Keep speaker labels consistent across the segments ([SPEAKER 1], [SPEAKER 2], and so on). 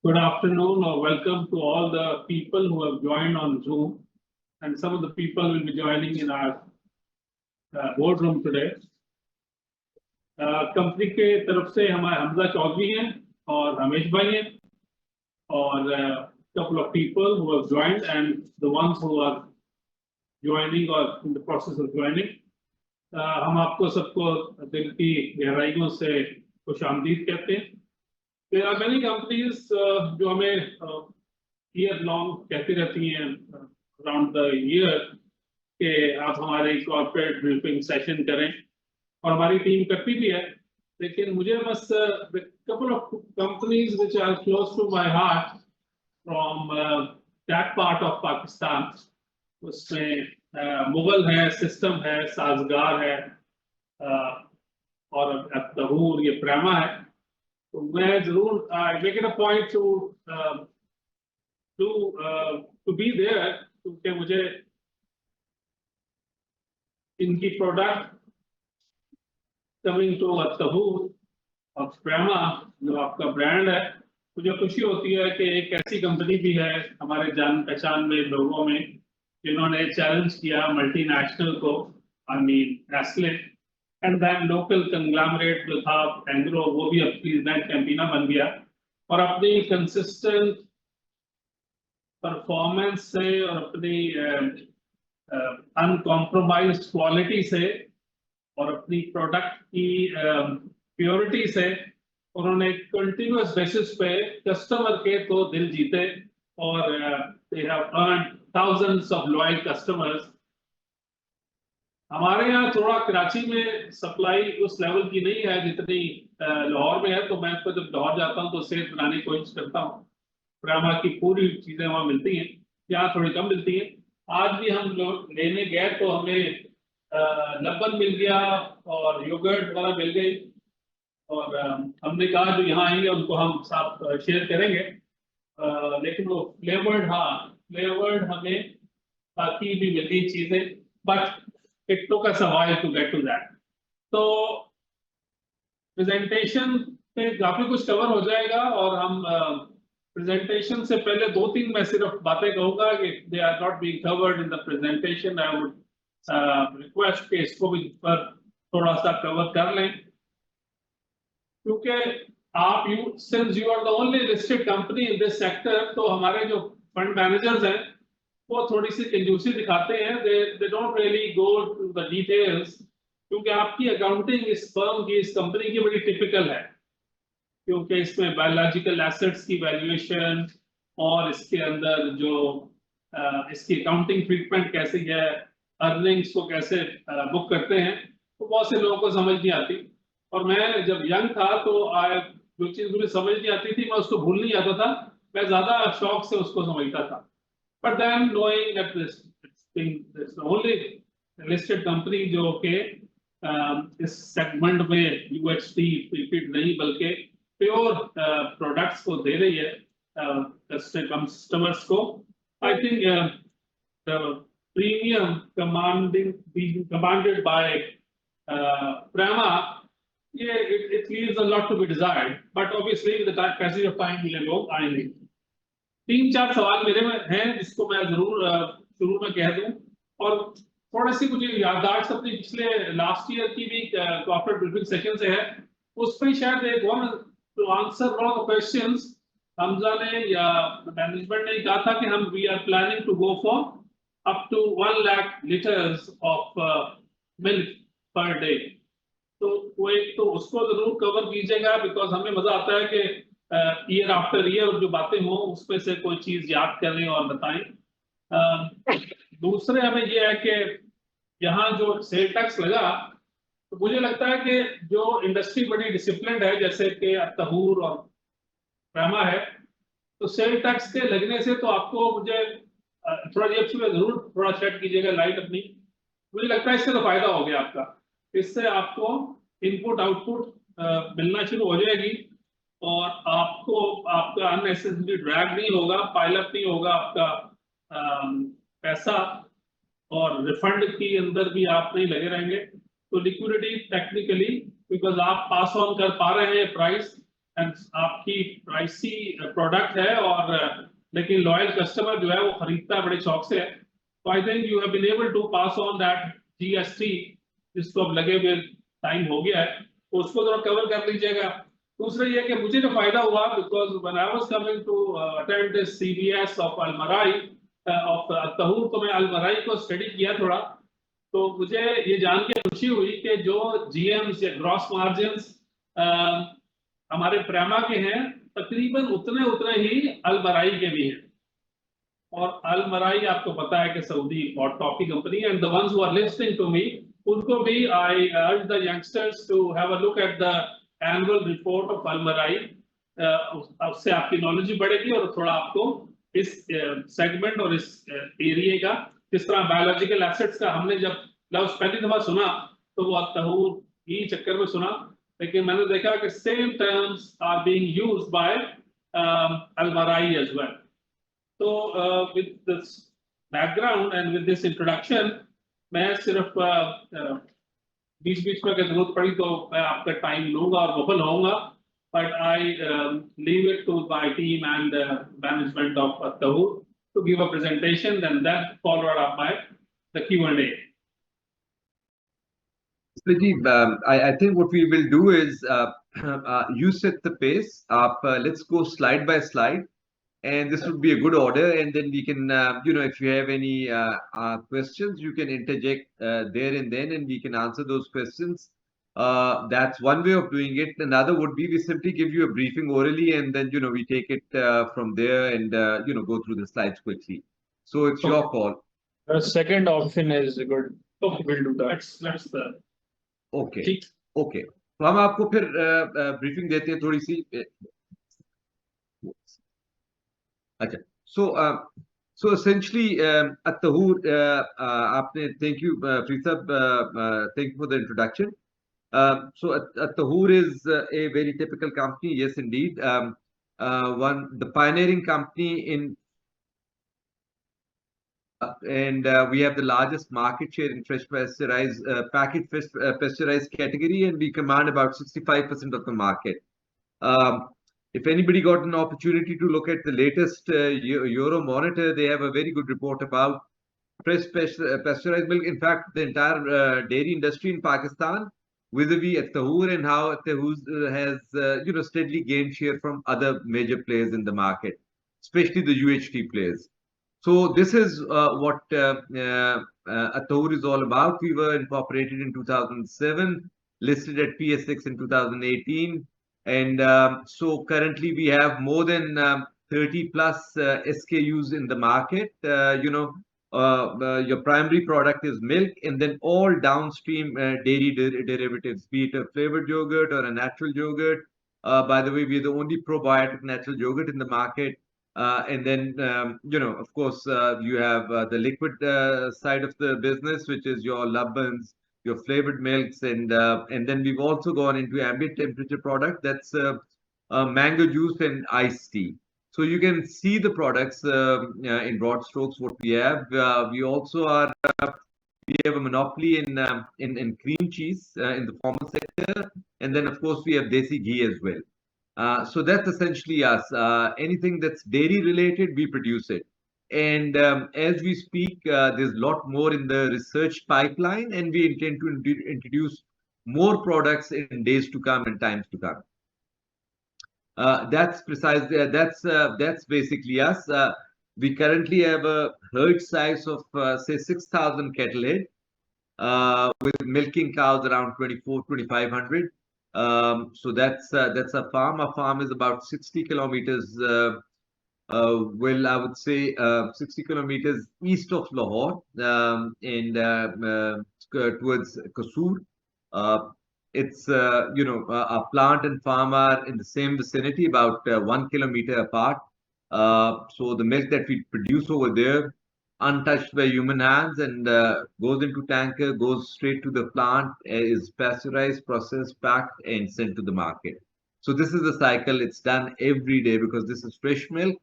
[SPEAKER 1] Good afternoon or welcome to all the people who have joined on Zoom, and some of the people will be joining in our boardroom today. Company के तरफ से हमारे हमजा चौधरी हैं और रमेश भाई हैं और couple of people who have joined and the ones who are joining or in the process of joining. हम आपको सबको दिल की गहराइयों से खुशामदीद कहते हैं. There are many companies जो हमें year long कहती रहती हैं around the year कि आप हमारे corporate briefing session करें और हमारी टीम करती भी है, लेकिन मुझे बस the couple of companies which are close to my heart from that part of Pakistan, उसमें मुगल है, सिस्टम है, साजगार है और तहूर ये प्रेमा है. तो मैं जरूर make it a point to be there क्योंकि मुझे इनकी प्रोडक्ट कमिंग टू तहूर और प्रेमा जो आपका ब्रांड है, मुझे खुशी होती है कि एक ऐसी कंपनी भी है हमारे जान पहचान में लोगों में जिन्होंने चैलेंज किया मल्टीनेशनल को, I mean Nestle, and then local conglomerate जो था एंग्रो, वो भी अब प्रेसिडेंट कैंपिना बन गया और अपनी कंसिस्टेंट परफॉर्मेंस से और अपनी अनकॉम्प्रोमाइज्ड क्वालिटी से और अपनी प्रोडक्ट की प्योरिटी से उन्होंने कंटिन्यूअस बेसिस पे कस्टमर के तो दिल जीते और they have earned thousands of loyal customers. हमारे यहाँ थोड़ा कराची में सप्लाई उस लेवल की नहीं है जितनी लाहौर में है, तो मैं तो जब लाहौर जाता हूँ तो सेहत बनाने की कोशिश करता हूँ. प्रेमा की पूरी चीजें वहाँ मिलती हैं, यहाँ थोड़ी कम मिलती हैं. आज भी हम लोग लेने गए तो हमें लबन मिल गया और योगर्ट वगैरह मिल गई और हमने कहा जो यहाँ आएंगे उनको हम साथ शेयर करेंगे, लेकिन वो फ्लेवर्ड हमें बाकी भी मिलती चीजें, but it took us a while to get to that. तो प्रेजेंटेशन पे काफी कुछ कवर हो जाएगा और हम प्रेजेंटेशन से पहले 2-3 मैं सिर्फ बातें कहूंगा कि they are not being covered in the presentation. I would request कि इसको भी पर थोड़ा सा कवर कर लें क्योंकि आप since you are the only listed company in this sector, तो हमारे जो फंड मैनेजर्स हैं वो थोड़ी सी कंजूसी दिखाते हैं. they don't really go to the details क्योंकि आपकी अकाउंटिंग इस फर्म की, इस कंपनी की बड़ी टिपिकल है क्योंकि इसमें बायोलॉजिकल एसेट्स की वैल्यूएशन और इसके अंदर जो इसकी अकाउंटिंग ट्रीटमेंट कैसी है, अर्निंग्स को कैसे बुक करते हैं, तो बहुत से लोगों को समझ नहीं आती. और मैं जब यंग था तो जो चीज मुझे समझ नहीं आती थी मैं उसको भूल नहीं आता था, मैं ज्यादा शौक से उसको समझता था. But then knowing that this is the only listed company जो के इस सेगमेंट में UHT रिपीट नहीं बल्कि प्योर प्रोडक्ट्स को दे रही है कस्टमर्स को, I think the premium being commanded by Prema, it leaves a lot to be desired, but obviously with the passage of time ये लोग आएंगे. 3-4 सवाल मेरे में हैं जिसको मैं जरूर शुरू में कह दूं और थोड़ी सी मुझे याददाश्त अपनी पिछले लास्ट ईयर की भी कॉर्पोरेट ब्रीफिंग सेशन से है, उसमें शायद एक to answer one of the questions Hamza ने या मैनेजमेंट ने कहा था कि हम we are planning to go for up to 1 lakh litres of milk per day. तो वो एक तो उसको जरूर कवर कीजिएगा बिकॉज हमें मजा आता है कि ईयर आफ्टर ईयर जो बातें हो उसमें से कोई चीज याद करें और बताएं. दूसरे हमें ये है कि यहाँ जो सेल टैक्स लगा तो मुझे लगता है कि जो इंडस्ट्री बड़ी डिसिप्लिन है जैसे कि तहूर और प्रेमा है, तो सेल टैक्स के लगने से तो आपको मुझे थोड़ा जेब से जरूर थोड़ा सेट कीजिएगा लाइट अपनी. मुझे लगता है इससे तो फायदा हो गया आपका, इससे आपको इनपुट आउटपुट मिलना शुरू हो जाएगी और आपको आपका अननेसेसरी ड्रैग नहीं होगा, पाइलअप नहीं होगा आपका पैसा और रिफंड के अंदर भी आप नहीं लगे रहेंगे. तो लिक्विडिटी टेक्निकली बिकॉज आप पास ऑन कर पा रहे हैं प्राइस एंड आपकी प्राइसी प्रोडक्ट है और लेकिन लॉयल कस्टमर जो है वो खरीदता है बड़े शौक से है, तो I think you have been able to pass on that GST जिसको अब लगे हुए टाइम हो गया है, तो उसको थोड़ा कवर कर लीजिएगा। दूसरा ये कि मुझे जो फायदा हुआ, because when I was coming to attend this CBS of Almarai of तहूर, तो मैं अलमराई को स्टडी किया थोड़ा, तो मुझे ये जान के खुशी हुई कि जो जीएम्स या ग्रॉस मार्जिन्स हमारे प्रेमा के हैं, तकरीबन उतने उतने ही अलमराई के भी हैं। और अलमराई आपको पता है कि Saudi hot coffee company, and the ones who are listing to me, उनको भी I urge the youngsters to have a look at the annual report of Almarai. उससे आपकी नॉलेज भी बढ़ेगी और थोड़ा आपको इस सेगमेंट और इस एरिया का, किस तरह बायोलॉजिकल एसेट्स का, हमने जब लफ्ज पहली दफा सुना तो वो तहूर ही चक्कर में सुना, लेकिन मैंने देखा कि same terms are being used by Almarai as well. तो with this background and with this introduction, मैं सिर्फ बीच बीच में अगर जरूरत पड़ी तो मैं आपका टाइम लूंगा और वफल होऊंगा, but I leave it to my team and management of Tahu to give a presentation, and then followed up by the Q&A.
[SPEAKER 2] I think what we will do is you set the pace up. Let's go slide by slide, and this would be a good order. And then we can, if you have any questions, you can interject there and then, and we can answer those questions. That's one way of doing it. Another would be we simply give you a briefing orally, and then we take it from there and go through the slides quickly. So it's your call.
[SPEAKER 3] The second option is good.
[SPEAKER 1] Okay,
[SPEAKER 3] We'll do that.
[SPEAKER 1] let's
[SPEAKER 2] Okay. Okay. तो हम आपको फिर briefing देते हैं थोड़ी सी। अच्छा, so essentially at Tahoor, आपने thank you Preet sahab, thank you for the introduction. So at Tahoor is a very typical company, yes indeed, the pioneering company in and we have the largest market share in fresh pasteurized packaged pasteurized category, and we command about 65% of the market. If anybody got an opportunity to look at the latest Euro Monitor, they have a very good report about fresh pasteurized milk. In fact, the entire dairy industry in Pakistan, vis-a-vis at Tahoor, and how Tahoor has steadily gained share from other major players in the market, especially the UHT players. So this is what Tahoor is all about. We were incorporated in 2007, listed at PS6 in 2018. And so currently we have more than 30 plus SKUs in the market. Your primary product is milk, and then all downstream dairy derivatives, be it a flavored yogurt or a natural yogurt. By the way, we're the only probiotic natural yogurt in the market. And then, of course, you have the liquid side of the business, which is your labans, your flavored milks, and then we've also gone into ambient temperature product, that's mango juice and iced tea. So you can see the products in broad strokes what we have. We also are we have a monopoly in cream cheese in the formal sector, and then of course we have desi ghee as well. So that's essentially us. Anything that's dairy related, we produce it. And as we speak, there's a lot more in the research pipeline, and we intend to introduce more products in days to come and times to come. That's precisely, that's basically us. We currently have a herd size of say 6,000 cattle head, with milking cows around 2,500. So that's a farm. Our farm is about 60 kilometers. Well, I would say 60 kilometers east of Lahore, and towards Kasur. It's our plant and farm are in the same vicinity, about 1 kilometer apart. So the milk that we produce over there, untouched by human hands, and goes into tanker, goes straight to the plant, is pasteurized, processed, packed, and sent to the market. So this is the cycle. It's done every day because this is fresh milk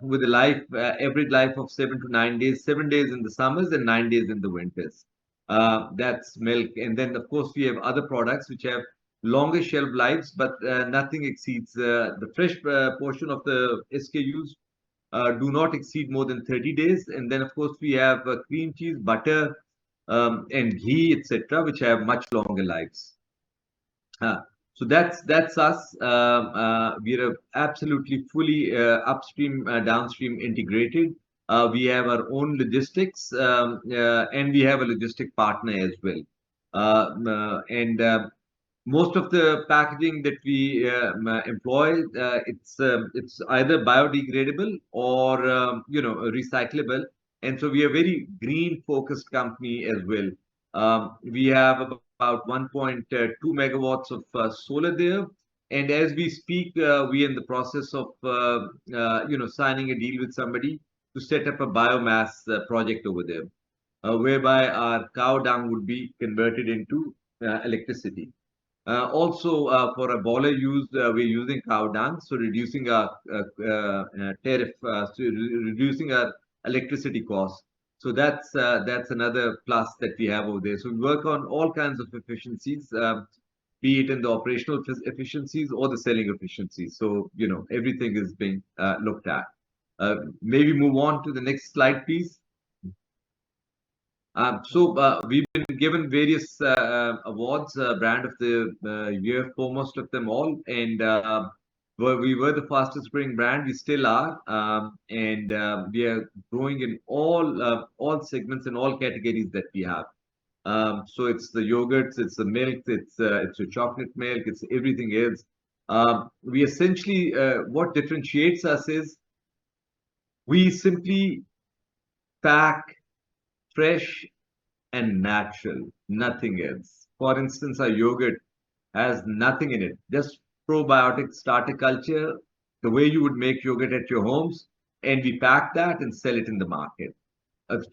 [SPEAKER 2] with a average life of 7 to 9 days, 7 days in the summers and 9 days in the winters. That's milk. And then, of course, we have other products which have longer shelf lives, but nothing exceeds the fresh portion of the SKUs do not exceed more than 30 days. And then, of course, we have cream cheese, butter, and ghee, etc., which have much longer lives. So that's us. We're absolutely fully upstream, downstream integrated. We have our own logistics, and we have a logistic partner as well. And most of the packaging that we employ, it's either biodegradable or recyclable, and so we are a very green focused company as well. We have about 1.2 megawatts of solar there, and as we speak, we are in the process of signing a deal with somebody to set up a biomass project over there, whereby our cow dung would be converted into electricity. Also, for a boiler use, we're using cow dung, so reducing our tariff, reducing our electricity costs. So that's another plus that we have over there. So we work on all kinds of efficiencies, be it in the operational efficiencies or the selling efficiencies. So everything is being looked at. Maybe move on to the next slide, please. We've been given various awards, brand of the year for most of them all, and we were the fastest growing brand. We still are, and we are growing in all segments and all categories that we have. So it's the yogurts, it's the milk, it's the chocolate milk, it's everything else. We essentially what differentiates us is we simply pack fresh and natural, nothing else. For instance, our yogurt has nothing in it, just probiotic starter culture, the way you would make yogurt at your homes, and we pack that and sell it in the market.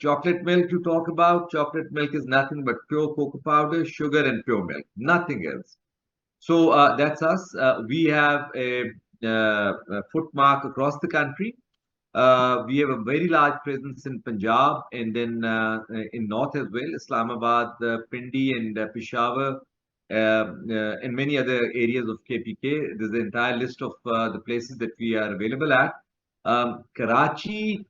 [SPEAKER 2] Chocolate milk you talk about, chocolate milk is nothing but pure cocoa powder, sugar, and pure milk, nothing else. So that's us. We have a footmark across the country. We have a very large presence in Punjab and then in North as well, Islamabad, Pindi, and Peshawar, and many other areas of KPK. There's an entire list of the places that we are available at. Karachi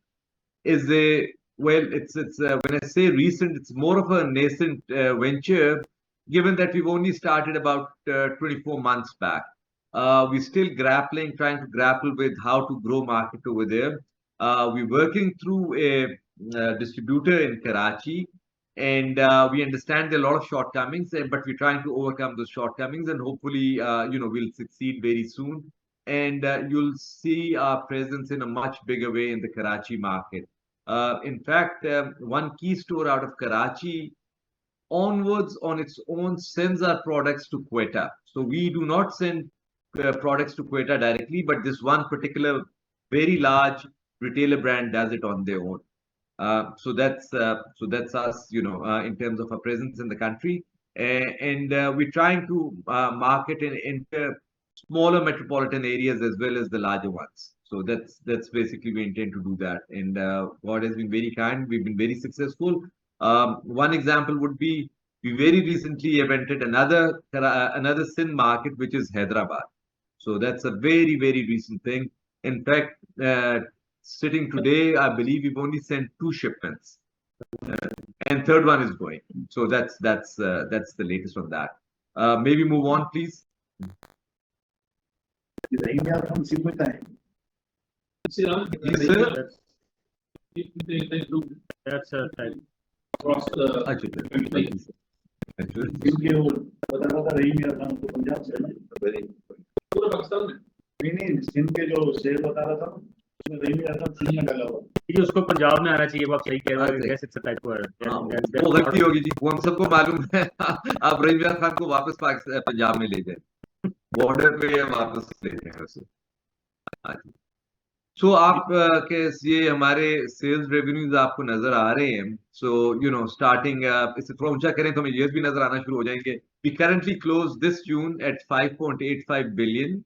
[SPEAKER 2] is it's when I say recent, it's more of a nascent venture, given that we've only started about 24 months back. We're still trying to grapple with how to grow market over there. We're working through a distributor in Karachi, and we understand there are a lot of shortcomings, but we're trying to overcome those shortcomings, and hopefully, we'll succeed very soon. And you'll see our presence in a much bigger way in the Karachi market. In fact, one key store out of Karachi onwards on its own sends our products to Quetta. So we do not send products to Quetta directly, but this one particular very large retailer brand does it on their own. So that's us, in terms of our presence in the country, and we're trying to market in smaller metropolitan areas as well as the larger ones. So that's basically we intend to do that, and God has been very kind. We've been very successful. One example would be we very recently have entered another Sindh market, which is Hyderabad. So that's a very, very recent thing. In fact, sitting today, I believe we've only sent 2 shipments, and third one is going. So that's the latest on that. Maybe move on, please. Yes, sir.
[SPEAKER 1] They do
[SPEAKER 3] That's a type.
[SPEAKER 1] across the country. पूरे पाकिस्तान में
[SPEAKER 4] नहीं सिंध के जो शेर बता रहा था उसमें रहीमी अरकान सिंध में डाला हुआ
[SPEAKER 3] ये उसको पंजाब में आना चाहिए, वो आप सही कह रहे हो। Yes, it's a type word.
[SPEAKER 2] वो गलती होगी जी, वो हम सबको मालूम है। आप रहीम खान को वापस पंजाब में ले जाए, बॉर्डर पे या वापस ले जाए उसे। सो आप के ये हमारे सेल्स रेवेन्यूज आपको नजर आ रहे हैं। सो स्टार्टिंग इसे थोड़ा ऊंचा करें तो हमें ये भी नजर आना शुरू हो जाएंगे। We currently close this June at 5.85 billion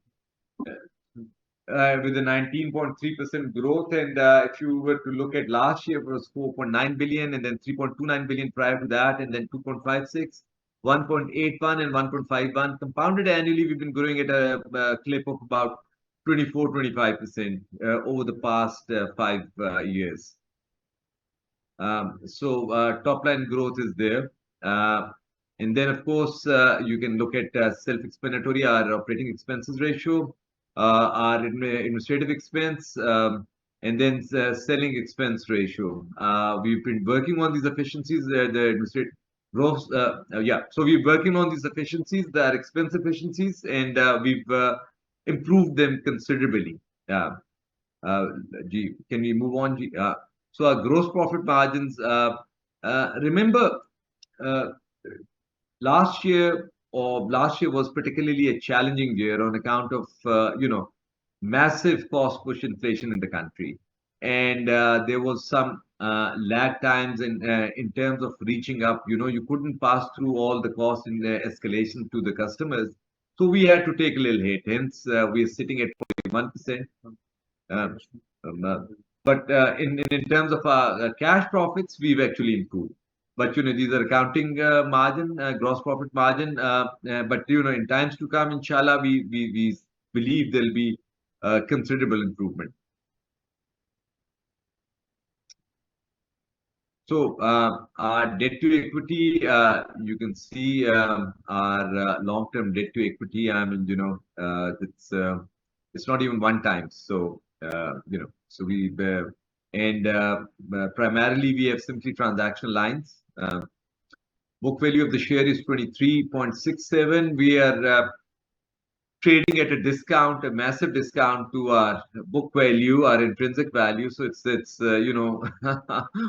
[SPEAKER 2] with a 19.3% growth, and if you were to look at last year, it was 4.9 billion, and then 3.29 billion prior to that, and then 2.56. 1.81 and 1.51. Compounded annually, we've been growing at a clip of about 24-25% over the past 5 years. Top line growth is there. And then, of course, you can look at self-explanatory, our operating expenses ratio, our administrative expense, and then selling expense ratio. We've been working on these efficiencies, the administrative gross, so we're working on these efficiencies, the expense efficiencies, and we've improved them considerably. G, can we move on? G? So our gross profit margins, remember, last year was particularly a challenging year on account of, massive cost push inflation in the country. And there was some lag times in terms of reaching up. You couldn't pass through all the cost in the escalation to the customers. So we had to take a little hit. Hence, we are sitting at 41%. But in terms of our cash profits, we've actually improved. But these are accounting margin, gross profit margin. But in times to come, inshallah, we believe there'll be considerable improvement. So our debt to equity, you can see our long-term debt to equity. I mean, it's not even 1 time. So so we primarily we have simply transactional lines. Book value of the share is 23.67. We are trading at a discount, a massive discount to our book value, our intrinsic value. So it's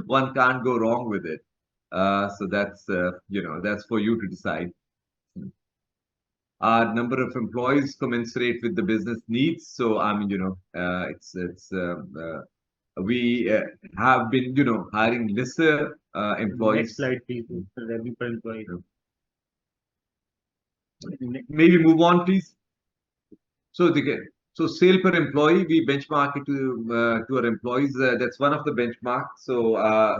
[SPEAKER 2] one can't go wrong with it. So that's that's for you to decide. Our number of employees commensurate with the business needs. So I mean, we have been hiring lesser employees.
[SPEAKER 3] Next slide, please. Revenue per employee.
[SPEAKER 2] Maybe move on, please. So sale per employee, we benchmark it to our employees. That's one of the benchmarks. So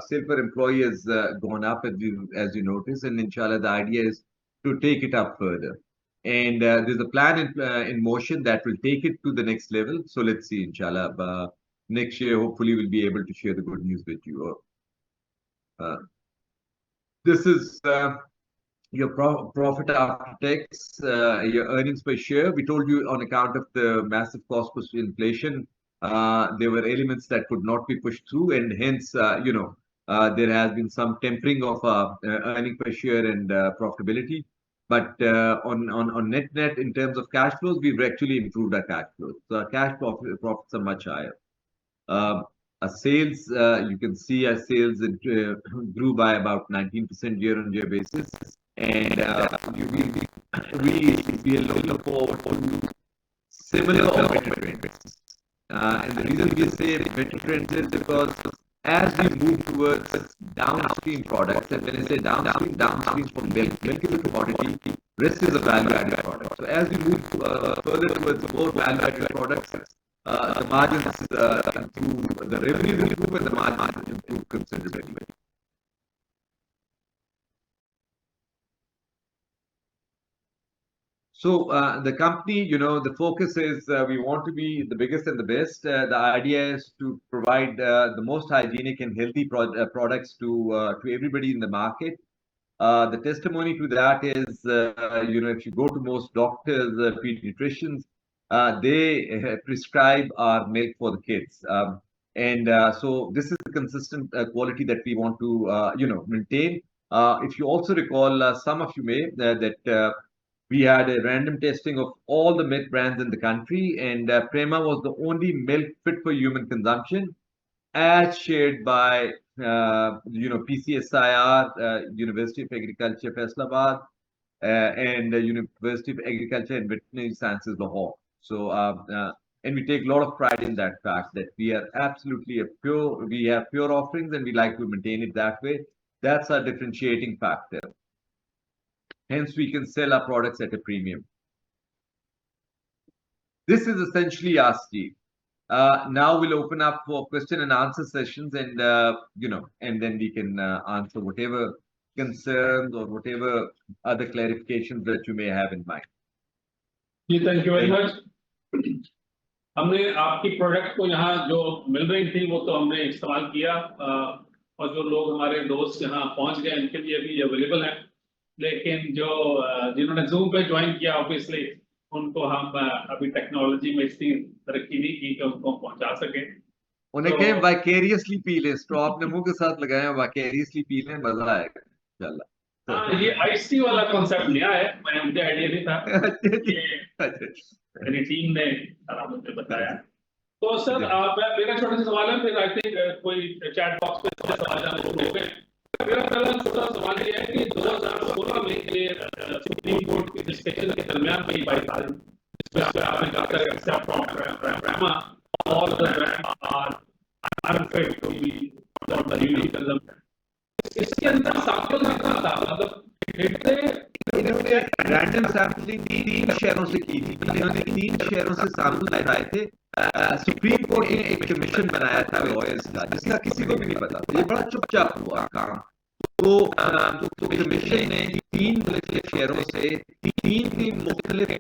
[SPEAKER 2] sale per employee has gone up as you notice, and inshallah the idea is to take it up further. And there's a plan in motion that will take it to the next level. So let's see, inshallah. Next year, hopefully, we'll be able to share the good news with you. This is your profit after tax, your earnings per share. We told you on account of the massive cost push inflation, there were elements that could not be pushed through, and hence, there has been some tempering of earning per share and profitability. But on net in terms of cash flows, we've actually improved our cash flows. So our cash profits are much higher. Our sales, you can see our sales grew by about 19% year-on-year basis. And we are looking forward to similar or better trends. And the reason we say better trends is because as we move towards downstream products, and when I say downstream from milk is a commodity, rest is a value-added product. So as we move further towards more value-added products, the margins improve, the revenues improve, and the margins improve considerably. So the company, the focus is we want to be the biggest and the best. The idea is to provide the most hygienic and healthy products to everybody in the market. The testimony to that is, if you go to most doctors, pediatricians, they prescribe our milk for the kids. So this is the consistent quality that we want to, maintain. If you also recall, some of you may, that we had a random testing of all the milk brands in the country, and Prema was the only milk fit for human consumption, as shared by PCSIR, University of Agriculture, Faisalabad, and University of Agriculture and Veterinary Sciences, Lahore. So, and we take a lot of pride in that fact that we are absolutely we have pure offerings, and we like to maintain it that way. That's our differentiating factor. Hence, we can sell our products at a premium. This is essentially us, Steve. Now we'll open up for question and answer sessions, and and then we can answer whatever concerns or whatever other clarifications that you may have in mind.
[SPEAKER 1] जी thank you very much. हमने आपकी product को यहाँ जो मिल रही थी वो तो हमने इस्तेमाल किया, और जो लोग हमारे दोस्त यहाँ पहुँच गए उनके लिए भी अवेलेबल है, लेकिन जो जिन्होंने जूम पे ज्वाइन किया ऑब्वियसली उनको हम अभी टेक्नोलॉजी में इतनी तरक्की नहीं की कि उनको पहुँचा सके।
[SPEAKER 2] उन्हें कहें वाइकेरियसली पी लें, स्ट्रॉ आपने मुंह के साथ लगाया, वाइकेरियसली पी लें, मजा आएगा इंशाल्लाह।
[SPEAKER 1] हाँ, ये आइस टी वाला कॉन्सेप्ट नया है, मुझे आइडिया नहीं था, ये मेरी टीम ने सारा मुझे बताया। तो सर मेरा छोटा सा सवाल है, फिर आई थिंक कोई चैट बॉक्स पे सवाल जाना शुरू हो गए। मेरा पहला छोटा सवाल ये है कि 2016 में ये सुप्रीम कोर्ट की डिस्कशन के दरमियान में बात आ रही, जिसमें आपने कहा except from Prema all the brand are unfit to be for the unique consumption. इसके अंदर सैंपल कितना था, मतलब
[SPEAKER 2] इन्होंने रैंडम सैंपलिंग 3 शहरों से की थी, इन्होंने 3 शहरों से सैंपल लगाए थे। सुप्रीम कोर्ट ने एक कमीशन बनाया था लॉयर्स का, जिसका किसी को भी नहीं पता, ये बड़ा चुपचाप हुआ काम। तो कमीशन ने 3 मुख्तलिफ शहरों से 3 मुख्तलिफ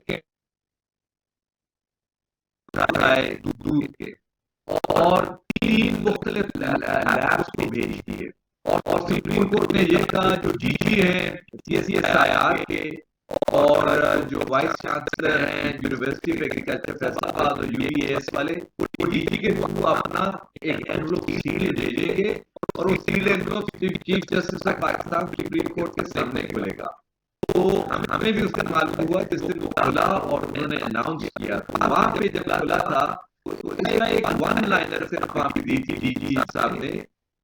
[SPEAKER 2] दूध के और 3 मुख्तलिफ लैब्स को भेज दिए, और सुप्रीम कोर्ट ने ये कहा जो जीजी हैं CSIR के और जो वाइस चांसलर हैं यूनिवर्सिटी ऑफ एग्रीकल्चर फैसलाबाद और UBS वाले, वो जीजी के थ्रू अपना एक एनवलप सील भेजेंगे और उस seal envelope chief justice of Pakistan supreme court के सामने मिलेगा। तो हमें भी उसका मालूम हुआ जिस दिन वो खुला और उन्होंने अनाउंस किया, तो वहां पे जब खुला था तो इसका एक 1 लाइनर सिर्फ वहां पे दी थी जीजी साहब ने,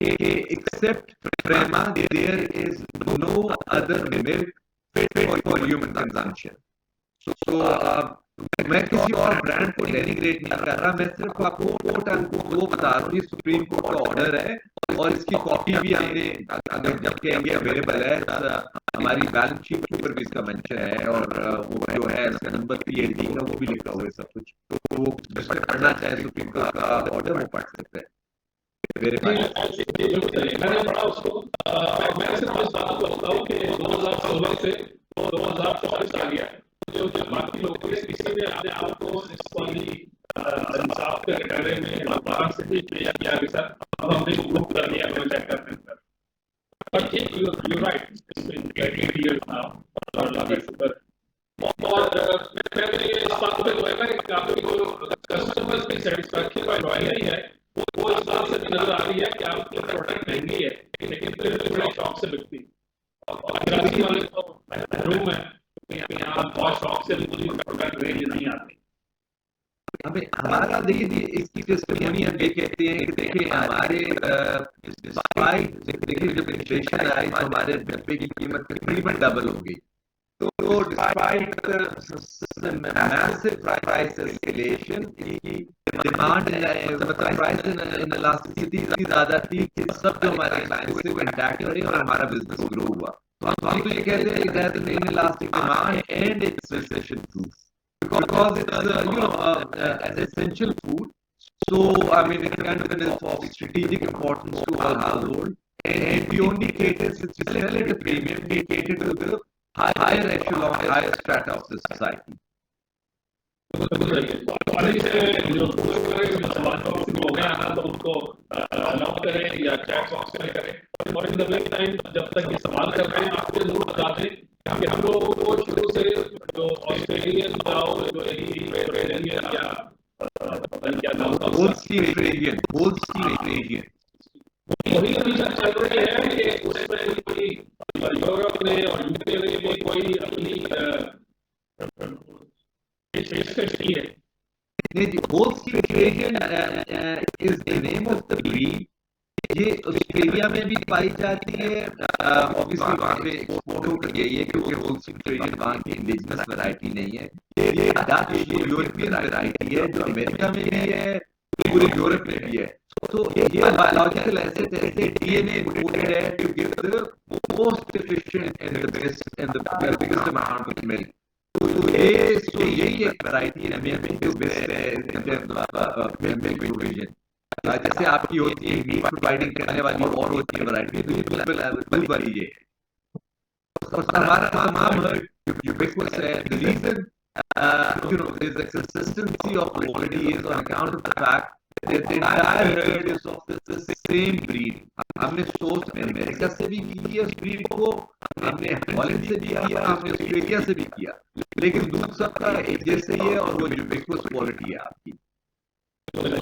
[SPEAKER 2] except Prema, there is no other milk fit for human consumption. So, मैं किसी और ब्रांड को डेनिग्रेट नहीं कर रहा, मैं सिर्फ आपको कोट अनकोट वो बता रहा हूँ, सुप्रीम कोर्ट का ऑर्डर है और इसकी कॉपी भी हमने अगर जब कहेंगे अवेलेबल है, हमारी बैलेंस शीट के ऊपर भी इसका मेंशन है, और वो जो है इसका नंबर 380 का वो भी लिखा हुआ है सब कुछ, तो वो जिसने पढ़ना चाहे सुप्रीम कोर्ट का ऑर्डर वो पढ़ सकते हैं।
[SPEAKER 1] मैंने पढ़ा उसको, मैं सिर्फ इस बात को बताऊं कि 2016 से 2024 आ गया, जो बाकी लोग किसी ने अपने आप को इस वाली इंसाफ के दायरे में दोबारा से भी पेश किया कि सर अब हमने ग्रुप कर लिया, मैं चेक करते हैं। But you right, it's been 8 years now, और लॉबी शुगर, और मैं ये इस बात पे कहूंगा कि आपकी जो कस्टमर्स की सेटिस्फैक्शन रॉयल नहीं है, वो इस बात से नजर आ रही है कि आपकी प्रोडक्ट महंगी है लेकिन फिर भी बड़े शौक से बिकती, और कराची वाले तो महरूम है, यहाँ बहुत शौक से पूरी प्रोडक्ट रेंज नहीं आती।
[SPEAKER 2] हमें हमारा देखिए इसकी सिस्टम यानी हम ये कहते हैं कि देखिए हमारे देखिए जब इन्फ्लेशन आई तो हमारे डब्बे की कीमत तकरीबन डबल हो गई, तो despite massive price escalation, demand मतलब प्राइस इलास्टिसिटी इतनी ज्यादा थी कि सब जो हमारे क्लाइंट्स थे वो इंटैक्ट रहे और हमारा बिजनेस ग्रो हुआ। तो हम तो ये कहते हैं that is in elastic demand and it's recession proof because it's an essential food, so I mean it is of strategic importance to our household, and we only cater, since we sell at a premium, we cater to the higher echelon, higher strata of the society.
[SPEAKER 1] जो सवाल box हो गया ना तो उनको allow करें या chat box में करें, और इन द मेन टाइम जब तक ये सवाल कर रहे हैं आपको जरूर बता दें कि हम लोगों को शुरू से जो ऑस्ट्रेलियन जो या क्या नाम वही कंडीशन चल रही है कि उसमें कोई यूरोप ने और यूके ने भी कोई अपनी पेशकश की है।
[SPEAKER 2] is the name of the breed. ये ऑस्ट्रेलिया में भी पाई जाती है, ऑब्वियसली वहाँ पे एक्सपोर्ट होकर यही है क्योंकि ऑस्ट्रेलियन वहाँ की इंडिजिनस वैरायटी नहीं है, ये डच यूरोपियन वैरायटी है जो अमेरिका में भी है, पूरे यूरोप में भी है। तो ये बायोलॉजिकल एसिड ऐसे डीएनए कोडेड है to give the most efficient and the best and the biggest amount of milk. तो यही एक वैरायटी है मिल्क जो बेस्ट है मिल्क प्रोविजन। जैसे आपकी होती है मीट प्रोवाइडिंग करने वाली और होती है वैरायटी, तो ये बिल्कुल वाली ये हमारा तमाम ubiquitous है. The reason there's a consistency of quality is on account of the fact that the entire herd is of the same breed. हमने सोच अमेरिका से भी की है उस ब्रीड को, हमने हॉलैंड से भी किया, हमने ऑस्ट्रेलिया से भी किया, लेकिन दूध सबका एक जैसे ही है और वो ubiquitous क्वालिटी है आपकी.
[SPEAKER 1] मैंने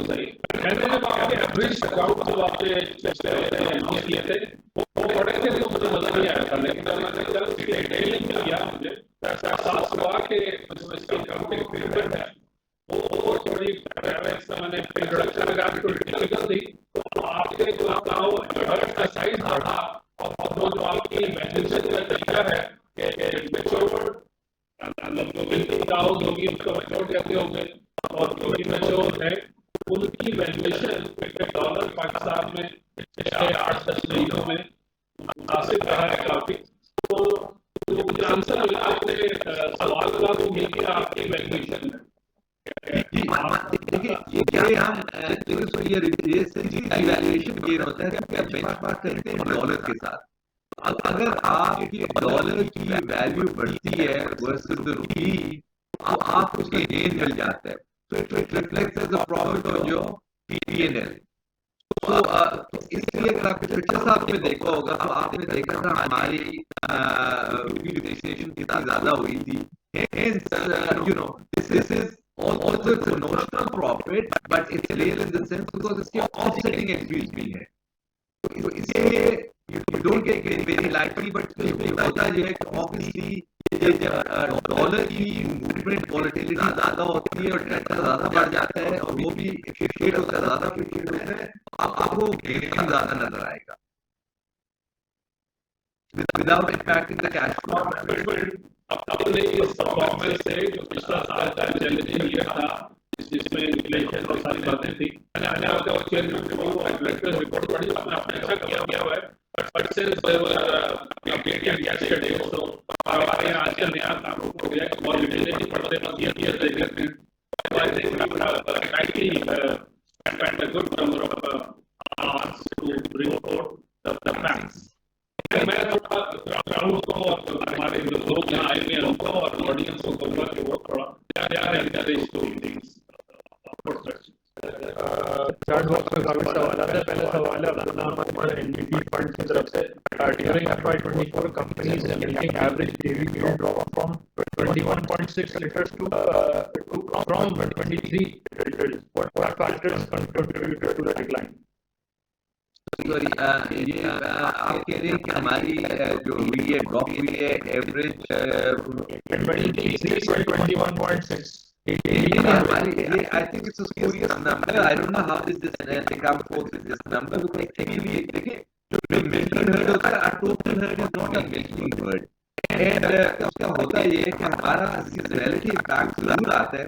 [SPEAKER 1] जब आपके एवरेज अकाउंट जब आपने अनाउंस किए थे वो बड़े थे तो मुझे मजा नहीं आया था, लेकिन जब मैंने कल उसकी डिटेलिंग में किया मुझे एहसास हुआ कि जो इसकी अकाउंटिंग पीरियड है वो थोड़ी मैंने इंट्रोडक्शन में काफी थोड़ी टिपिकल थी. तो आपके जो हर्ड का साइज बढ़ा और जो आपकी वैल्यूएशन का तरीका है कि मैच्योर मिल्किंग काउज होगी उसको मैच्योर कहते होंगे और जो भी मैच्योर है उनकी वैल्यूएशन डॉलर पाकिस्तान में पिछले 8-10 महीनों में मुनासिब रहा है काफी. तो मुझे आंसर मिला आपने सवाल का वो ये कि आपकी वैल्यूएशन है.
[SPEAKER 2] देखिए ये हम इवैल्यूएशन ये होता है कि आप बेंचमार्क करते हैं डॉलर के साथ. अगर आपकी डॉलर की वैल्यू बढ़ती है वर्सेस द रूपी तो आपको उसका गेन मिल जाता है. So it reflects as a profit on your P&L. तो इसलिए अगर आपने पिछले साल में देखा होगा तो आपने देखा था हमारी रूपी डिप्रिसिएशन कितना ज्यादा हुई थी. Hence, this is also it's a notional profit, but it's real in the sense because इसके offsetting entries भी है. तो इसलिए you don't get very likely, but होता ये है कि obviously ये जब डॉलर की मूवमेंट वॉलेटिलिटी ज्यादा होती है और डेल्टा ज्यादा बढ़ जाता है और वो भी एप्रिशिएट होता है, ज्यादा एप्रिशिएट होता है, आपको गेन ज्यादा नजर आएगा without impacting the cash flow.
[SPEAKER 1] अपने इस परफॉर्मेंस से जो पिछला साल का चैलेंजिंग ईयर था जिसमें इन्फ्लेशन और सारी बातें थी, मैंने आपका चेयरमैन रिपोर्ट पढ़ी, उसमें आपने अच्छा किया हुआ है. But since they were updated yesterday, so हमारे यहाँ आजकल नया काम हो गया कि बहुत लिमिटेड पढ़ते बस ये देखते हैं. So I think we have rightly spent a good number of hours to bring forth the facts. मैं थोड़ा ग्राउंड को और हमारे जो लोग यहाँ आए हुए हैं उनको और ऑडियंस को कहूँगा कि वो थोड़ा क्या encourage two things.
[SPEAKER 5] Chart box में काफी सवाल आता है. पहला सवाल है अब्दुल्ला अहमद एनडीटी फंड की तरफ से. During FY24 companies milking average daily yield drop from 21.6 liters to from 23 liters. What factors contributed to the decline?
[SPEAKER 2] Sorry, ये आप कह रहे हैं कि हमारी जो हुई है ड्रॉप हुई है average
[SPEAKER 5] 23 by 21.6.
[SPEAKER 2] I think it's a spurious number. I don't know how is this they come forth with this number because technically देखिए जो milking herd होता है, our total herd is not a milking herd. And उसका होता ये है कि हमारा seasonality impact जरूर आता है,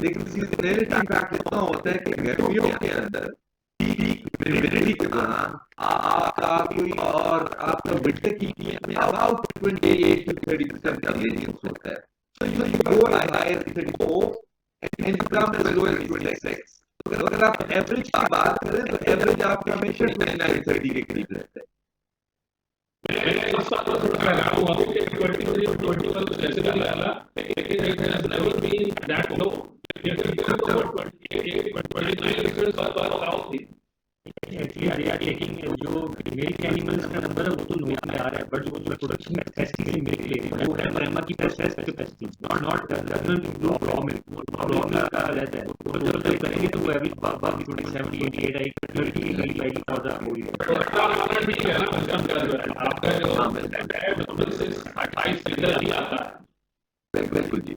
[SPEAKER 2] लेकिन seasonality impact इतना होता है कि गर्मियों के अंदर ह्यूमिडिटी के दौरान आपका कोई और आपका विंटर की में अबाउट 28 to 30% का वेरिएंस होता है. So you go as high as 34 and you come as low as 26. तो अगर आप एवरेज की बात करें तो एवरेज आपका हमेशा 29-30 के करीब रहता है.
[SPEAKER 1] मैं इस बात पर थोड़ा हैरान हुआ कि 23 और 21 तो जैसे भी लगा, लेकिन it has never been that low.
[SPEAKER 3] जो मिल्क एनिमल्स का नंबर है वो तो नोट में आ रहा है, बट जो प्रोडक्शन में कैपेसिटी मिल्क ले रहे हैं वो है प्रेमा की कैपेसिटी, नॉट रॉ मिल्क का रहता है. तो जब तक करेंगे तो वो एवरेज बाबा 27-28 आई 30 like for the whole year.
[SPEAKER 1] ठीक है ना, आपका जो 28 लीटर ही आता है.
[SPEAKER 2] बिल्कुल जी.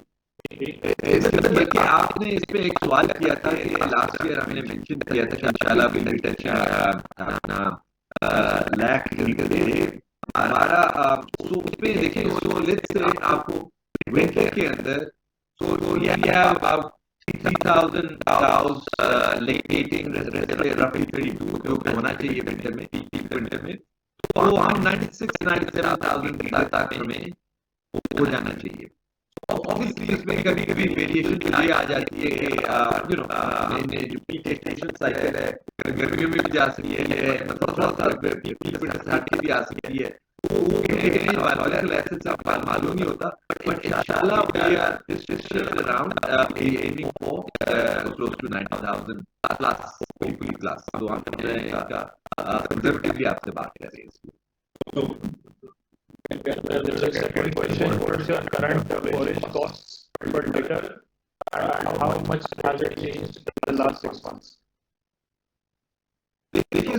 [SPEAKER 2] देखिए आपने इस पे एक सवाल किया था कि लास्ट ईयर हमने मेंशन किया था कि इंशाल्लाह will be touching lakh litre. हमारा सो उस पे देखिए, सो लेट्स से आपको विंटर के अंदर so we have about 3000 cows lactating roughly 32 जो होना चाहिए विंटर में. तो हम 96-97,000 तक में हो जाना चाहिए. Obviously इसमें कभी-कभी वेरिएशन ये आ जाती है कि जो पीक एक्सटेंशन साइकिल है गर्मियों में भी जा सकती है, मतलब थोड़ा सा भी आ सकती है. वो बायोलॉजिकल एसेट्स आपको मालूम नहीं होता, बट इंशाल्लाह we are distributed around aiming for close to 90,000 plus, hopefully plus. तो हम का कंजर्वेटिवली आपसे बात कर रहे हैं इसमें।
[SPEAKER 5] There's a second question. What's your current forage costs per liter and how much has it changed in the last 6 months?
[SPEAKER 2] देखिए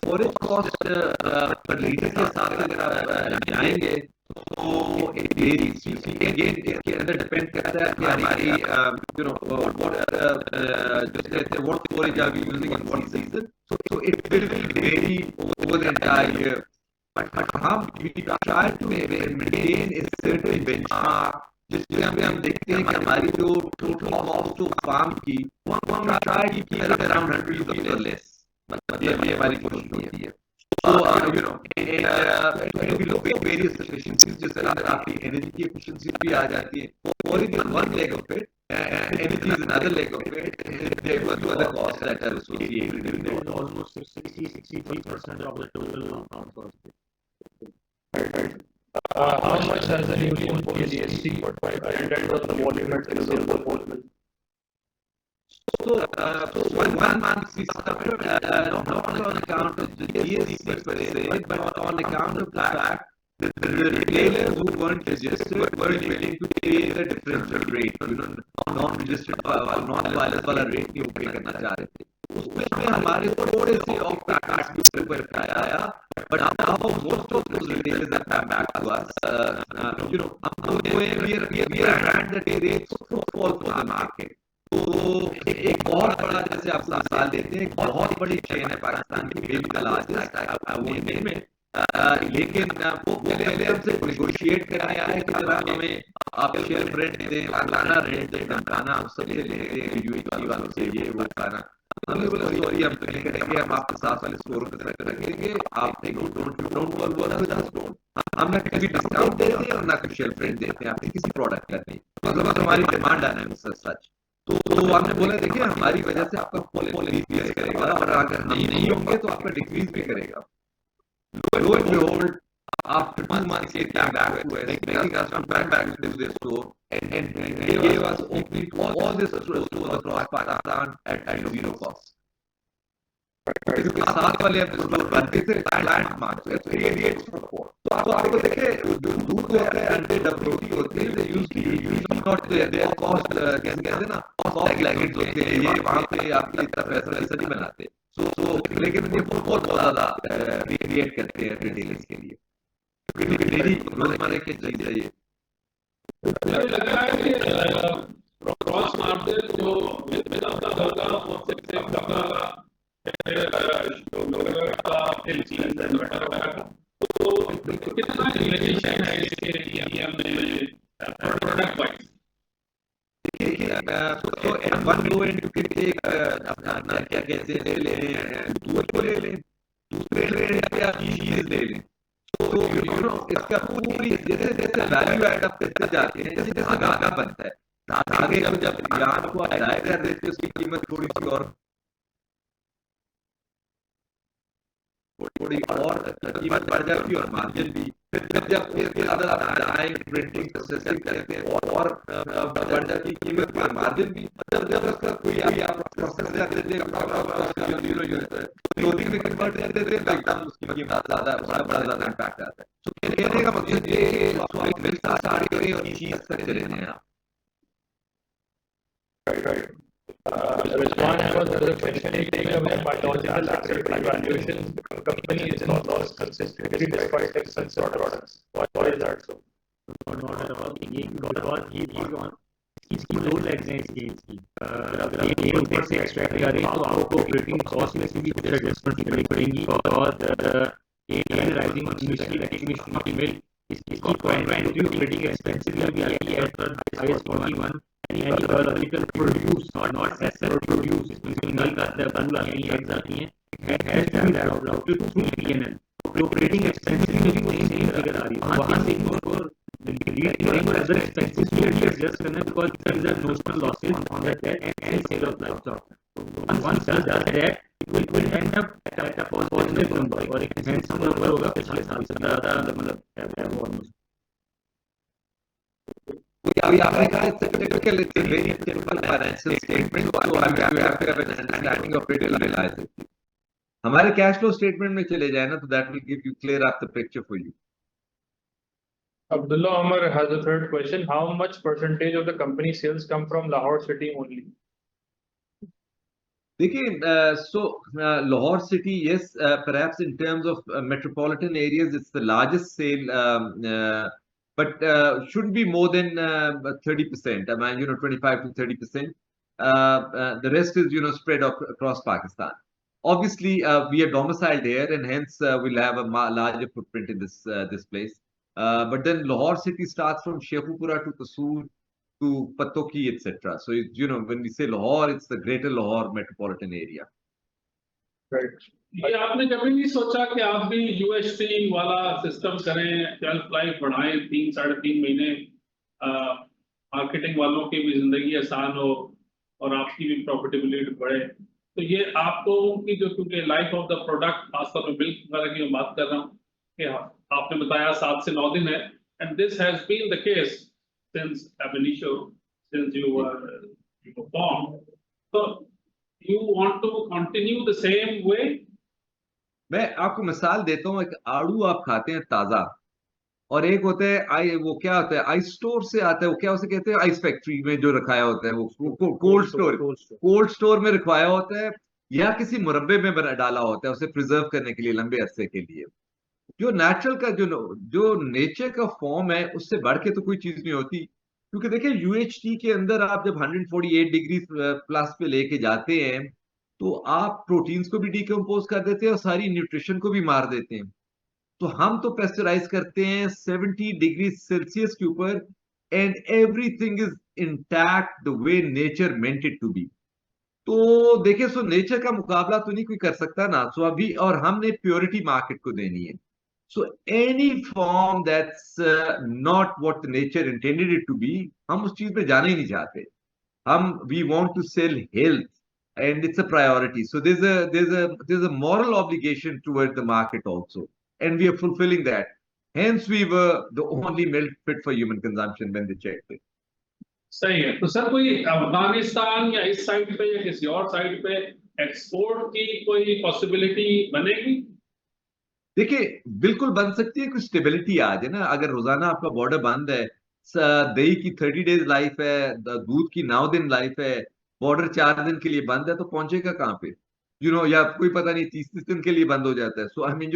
[SPEAKER 2] फॉरेज कॉस्ट पर लीटर के साथ अगर आप जाएंगे तो इट वेरीज, अगेन इसके अंदर डिपेंड करता है कि हमारी यू नो जो कहते हैं what forage are we using in what season, so it will vary over the entire year, but हम we try to maintain a certain benchmark जिसमें हम देखते हैं कि हमारी जो टोटल कॉस्ट ऑफ फार्म की वो हम ट्राई की कीप इट अराउंड 100 रुपीस और लेस, मतलब ये हमारी कोशिश होती है। So you know, if you look at various efficiencies, जिस तरह आपकी एनर्जी की एफिशिएंसी भी आ जाती है, forage is one leg of it, energy is another leg of it, there were other cost that are associated with it.
[SPEAKER 3] Almost 63% of the total cost.
[SPEAKER 5] How much has the new GST and was the volume at the sale volume?
[SPEAKER 2] So one month we suffered not on account of the GST per se, but on account of the fact that the retailers who weren't registered weren't willing to pay the differential rate, you know, non-registered non-wireless वाला rate नहीं वो pay करना चाह रहे थे। उसमें हमारे थोड़े से ऑफ पैकेट्स के ऊपर आया, but now most of those retailers have come back to us. You know, we are at the rates footfall for the market. तो एक बहुत बड़ा, जैसे आपको मिसाल देते हैं, एक बहुत बड़ी चेन है पाकिस्तान की, बिल्कुल द लार्जेस्ट में, लेकिन वो पहले हमसे नेगोशिएट कराने आए कि जरा हमें आप शेल्फ रेंट दें, फलाना रेंट दें, ढमकाना हम सबसे लेते हैं यूएई वालों से, ये वो खाना। हमने बोला सॉरी हम नहीं करेंगे, हम आपके साथ वाले स्टोर पे तक रखेंगे, आप डोंट वर्क विद अस, हम ना कभी डिस्काउंट देते हैं और ना कभी शेल्फ रेंट देते हैं आपके किसी प्रोडक्ट का नहीं, मतलब हमारी डिमांड आना है सच। तो हमने बोला देखिए हमारी वजह से आपका पॉलिसी इंक्रीज करेगा और अगर नहीं होंगे तो आपका डिक्रीज भी करेगा। लो and behold after 2 months he came back to us, making us come back to the store and gave us opening to all the stores across Pakistan at zero cost. क्योंकि साथ वाले अपने स्टोर बनते थे client mark पे, तो ये support तो आपको देखिए जो दूध होते हैं एंटी डब्ल्यूटी होते हैं, they usually not they cost कहते हैं ना कॉस्ट लाइक होते हैं, ये वहां पे आपकी तरफ ऐसा नहीं बनाते। सो लेकिन ये बहुत ज्यादा क्रिएट करते हैं रिटेलर्स के लिए, क्योंकि डेली रोजमर्रा की चीज है ये।
[SPEAKER 1] मुझे लग रहा है कि क्रॉस मार्जिन जो विदाउट होगा वो सबसे ज्यादा तो कितना रिलेशन है इसके लिए हमने प्रोडक्ट वाइज?
[SPEAKER 2] तो one low and you can take अपना क्या कहते हैं ले लें, दूध को ले लें, दूसरे ले या चीज ले लें। तो यू नो इसका पूरी जैसे जैसे वैल्यू ऐड अप करते जाते हैं, जैसे जैसे धागा बनता है, धागे जब यान को अदाय कर देते हैं उसकी कीमत थोड़ी सी और कीमत बढ़ जाती है और मार्जिन भी, फिर जब इसके ज्यादा डाइंग प्रिंटिंग प्रोसेसिंग करते हैं और बढ़ जाती है कीमत और मार्जिन भी, जब उसका कोई आप प्रोसेस करते थे जीरो यूनिट क्लोथिंग में कन्वर्ट करते थे तो एकदम उसकी कीमत बड़ा ज्यादा इम्पैक्ट आता है। तो कहने का मकसद ये है कि मिलता सारी और चीज करते रहते हैं आप।
[SPEAKER 5] The response was the question taken away by biological asset evaluation. The company is not lost consistently despite excellent products. Why is that so?
[SPEAKER 3] Not at all. इसकी दो लेग्स हैं इस गेम की। अगर आप एक ऊपर से एक्सट्रैक्ट करें तो आपको ऑपरेटिंग कॉस्ट में से भी कुछ एडजस्टमेंट करनी पड़ेगी और एक राइजिंग मिल्क इसकी ऑपरेटिंग एक्सपेंसेस भी आती है eight highest 41 any biological produce not asset produce, इसमें मिल्क आता है, फूल आती है, एग्स आती हैं, it has to be routed through P&L। तो ऑपरेटिंग एक्सपेंसेस में भी वही सेम फिगर आ रही है, वहां से इनको डिलीट करेंगे और अदर एक्सपेंसेस को भी एडजस्ट करना है because there is a notional losses on that and sale of livestock. Once does that, will end up at a positive number और एक handsome number होगा पिछले साल से ज़्यादा मतलब almost.
[SPEAKER 2] आपने कहा it's a typical, it's a very typical financial statement, so I mean you have to have an understanding of it and realize it. हमारे कैश फ्लो स्टेटमेंट में चले जाए ना तो that will give you clear up the picture for you.
[SPEAKER 5] Abdullah Omar has a third question. How much percentage of the company sales come from Lahore city only?
[SPEAKER 2] देखिए Lahore city, yes, perhaps in terms of metropolitan areas it's the largest sale, but shouldn't be more than 30%. I mean 25 to 30%. The rest is spread across Pakistan. Obviously we are domiciled here and hence we'll have a larger footprint in this place. But then Lahore city starts from Sheikhupura to Kasoor to Patoki, etc. So when we say Lahore, it's the greater Lahore metropolitan area.
[SPEAKER 5] Right.
[SPEAKER 1] ये आपने कभी नहीं सोचा कि आप भी UST वाला system करें, शेल्फ लाइफ बढ़ाएं, 3-3.5 महीने, मार्केटिंग वालों की भी जिंदगी आसान हो और आपकी भी प्रॉफिटेबिलिटी बढ़े? तो ये आपको की जो, क्योंकि लाइफ ऑफ द प्रोडक्ट, खासतौर पर मिल्क वगैरह की मैं बात कर रहा हूँ कि आपने बताया 7 से 9 दिन है, and this has been the case since ab initio, since you were born. So you want to continue the same way?
[SPEAKER 2] मैं आपको मिसाल देता हूँ, एक आड़ू आप खाते हैं ताजा, और एक होता है वो क्या होता है, आइस स्टोर से आता है, वो क्या उसे कहते हैं, आइस फैक्ट्री में जो रखाया होता है, वो कोल्ड स्टोर में रखवाया होता है, या किसी मुरब्बे में डाला होता है उसे प्रिजर्व करने के लिए लंबे अरसे के लिए. जो नेचुरल का जो नेचर का फॉर्म है उससे बढ़ के तो कोई चीज नहीं होती. क्योंकि देखिए यूएचटी के अंदर आप जब 148 डिग्री प्लस पे लेके जाते हैं तो आप प्रोटीन्स को भी डिकम्पोज कर देते हैं और सारी न्यूट्रिशन को भी मार देते हैं. तो हम तो पेस्चराइज करते हैं 70 डिग्री सेल्सियस के ऊपर, and everything is intact the way nature meant it to be. तो देखिए सो नेचर का मुकाबला तो नहीं कोई कर सकता ना. सो अभी और हमने प्योरिटी मार्केट को देनी है. So any form that's not what the nature intended it to be, हम उस चीज पे जाना ही नहीं चाहते. we want to sell health, and it's a priority. So there's a moral obligation toward the market also, and we are fulfilling that. Hence we were the only milk fit for human consumption when they checked it.
[SPEAKER 1] सही है. तो sir कोई अफगानिस्तान या इस side पे या किसी और साइड पे एक्सपोर्ट की कोई पॉसिबिलिटी बनेगी?
[SPEAKER 2] देखिए बिल्कुल बन सकती है, कुछ स्टेबिलिटी आ जाए ना. अगर रोजाना आपका बॉर्डर बंद है, दही की 30 डेज लाइफ है, दूध की 9 दिन लाइफ है, बॉर्डर 4 दिन के लिए बंद है, तो पहुंचेगा कहाँ पे? या कोई पता नहीं 30 दिन के लिए बंद हो जाता है. सो आई मीन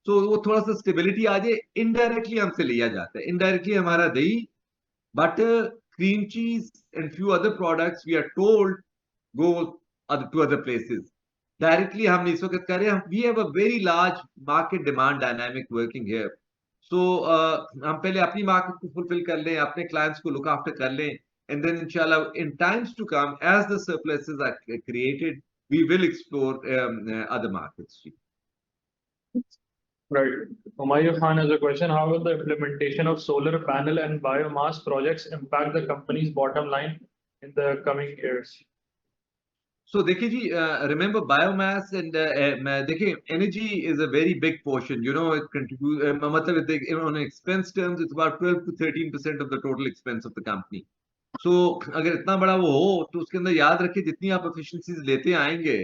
[SPEAKER 2] सो वो थोड़ा सा स्टेबिलिटी आ जाए. इनडायरेक्टली हमसे लिया जाता है, इनडायरेक्टली हमारा दही, butter, cream cheese and few other products we are told go to other places. Directly हम इस वक्त कर रहे हैं. We have a very large market demand dynamic working here. So हम पहले अपनी मार्केट को फुलफिल कर लें, अपने क्लाइंट्स को लुक आफ्टर कर लें, and then inshallah in times to come as the surpluses are created we will explore other markets.
[SPEAKER 5] Right. Humayun Khan has a question. How will the implementation of solar panel and biomass projects impact the company's bottom line in the coming years?
[SPEAKER 2] So देखिए जी, remember biomass and देखिए energy is a very big portion. It contributes, मतलब on expense terms it's about 12 to 13% of the total expense of the company. So अगर इतना बड़ा वो हो तो उसके अंदर याद रखिए जितनी आप efficiencies लेते आएंगे